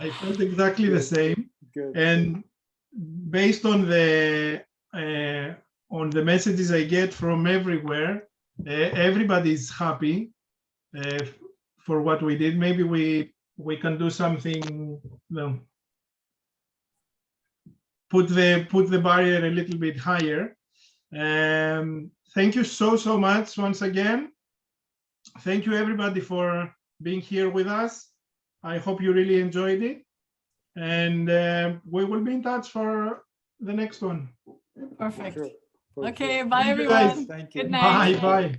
I felt exactly the same. Good. And based on the messages I get from everywhere, everybody's happy for what we did. Maybe we can do something, put the barrier a little bit higher. Thank you so much once again. Thank you everybody for being here with us. I hope you really enjoyed it, and we will be in touch for the next one. Perfect. Sure. Okay, bye everyone. Thank you. Good night. Bye.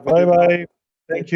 Bye. Thank you.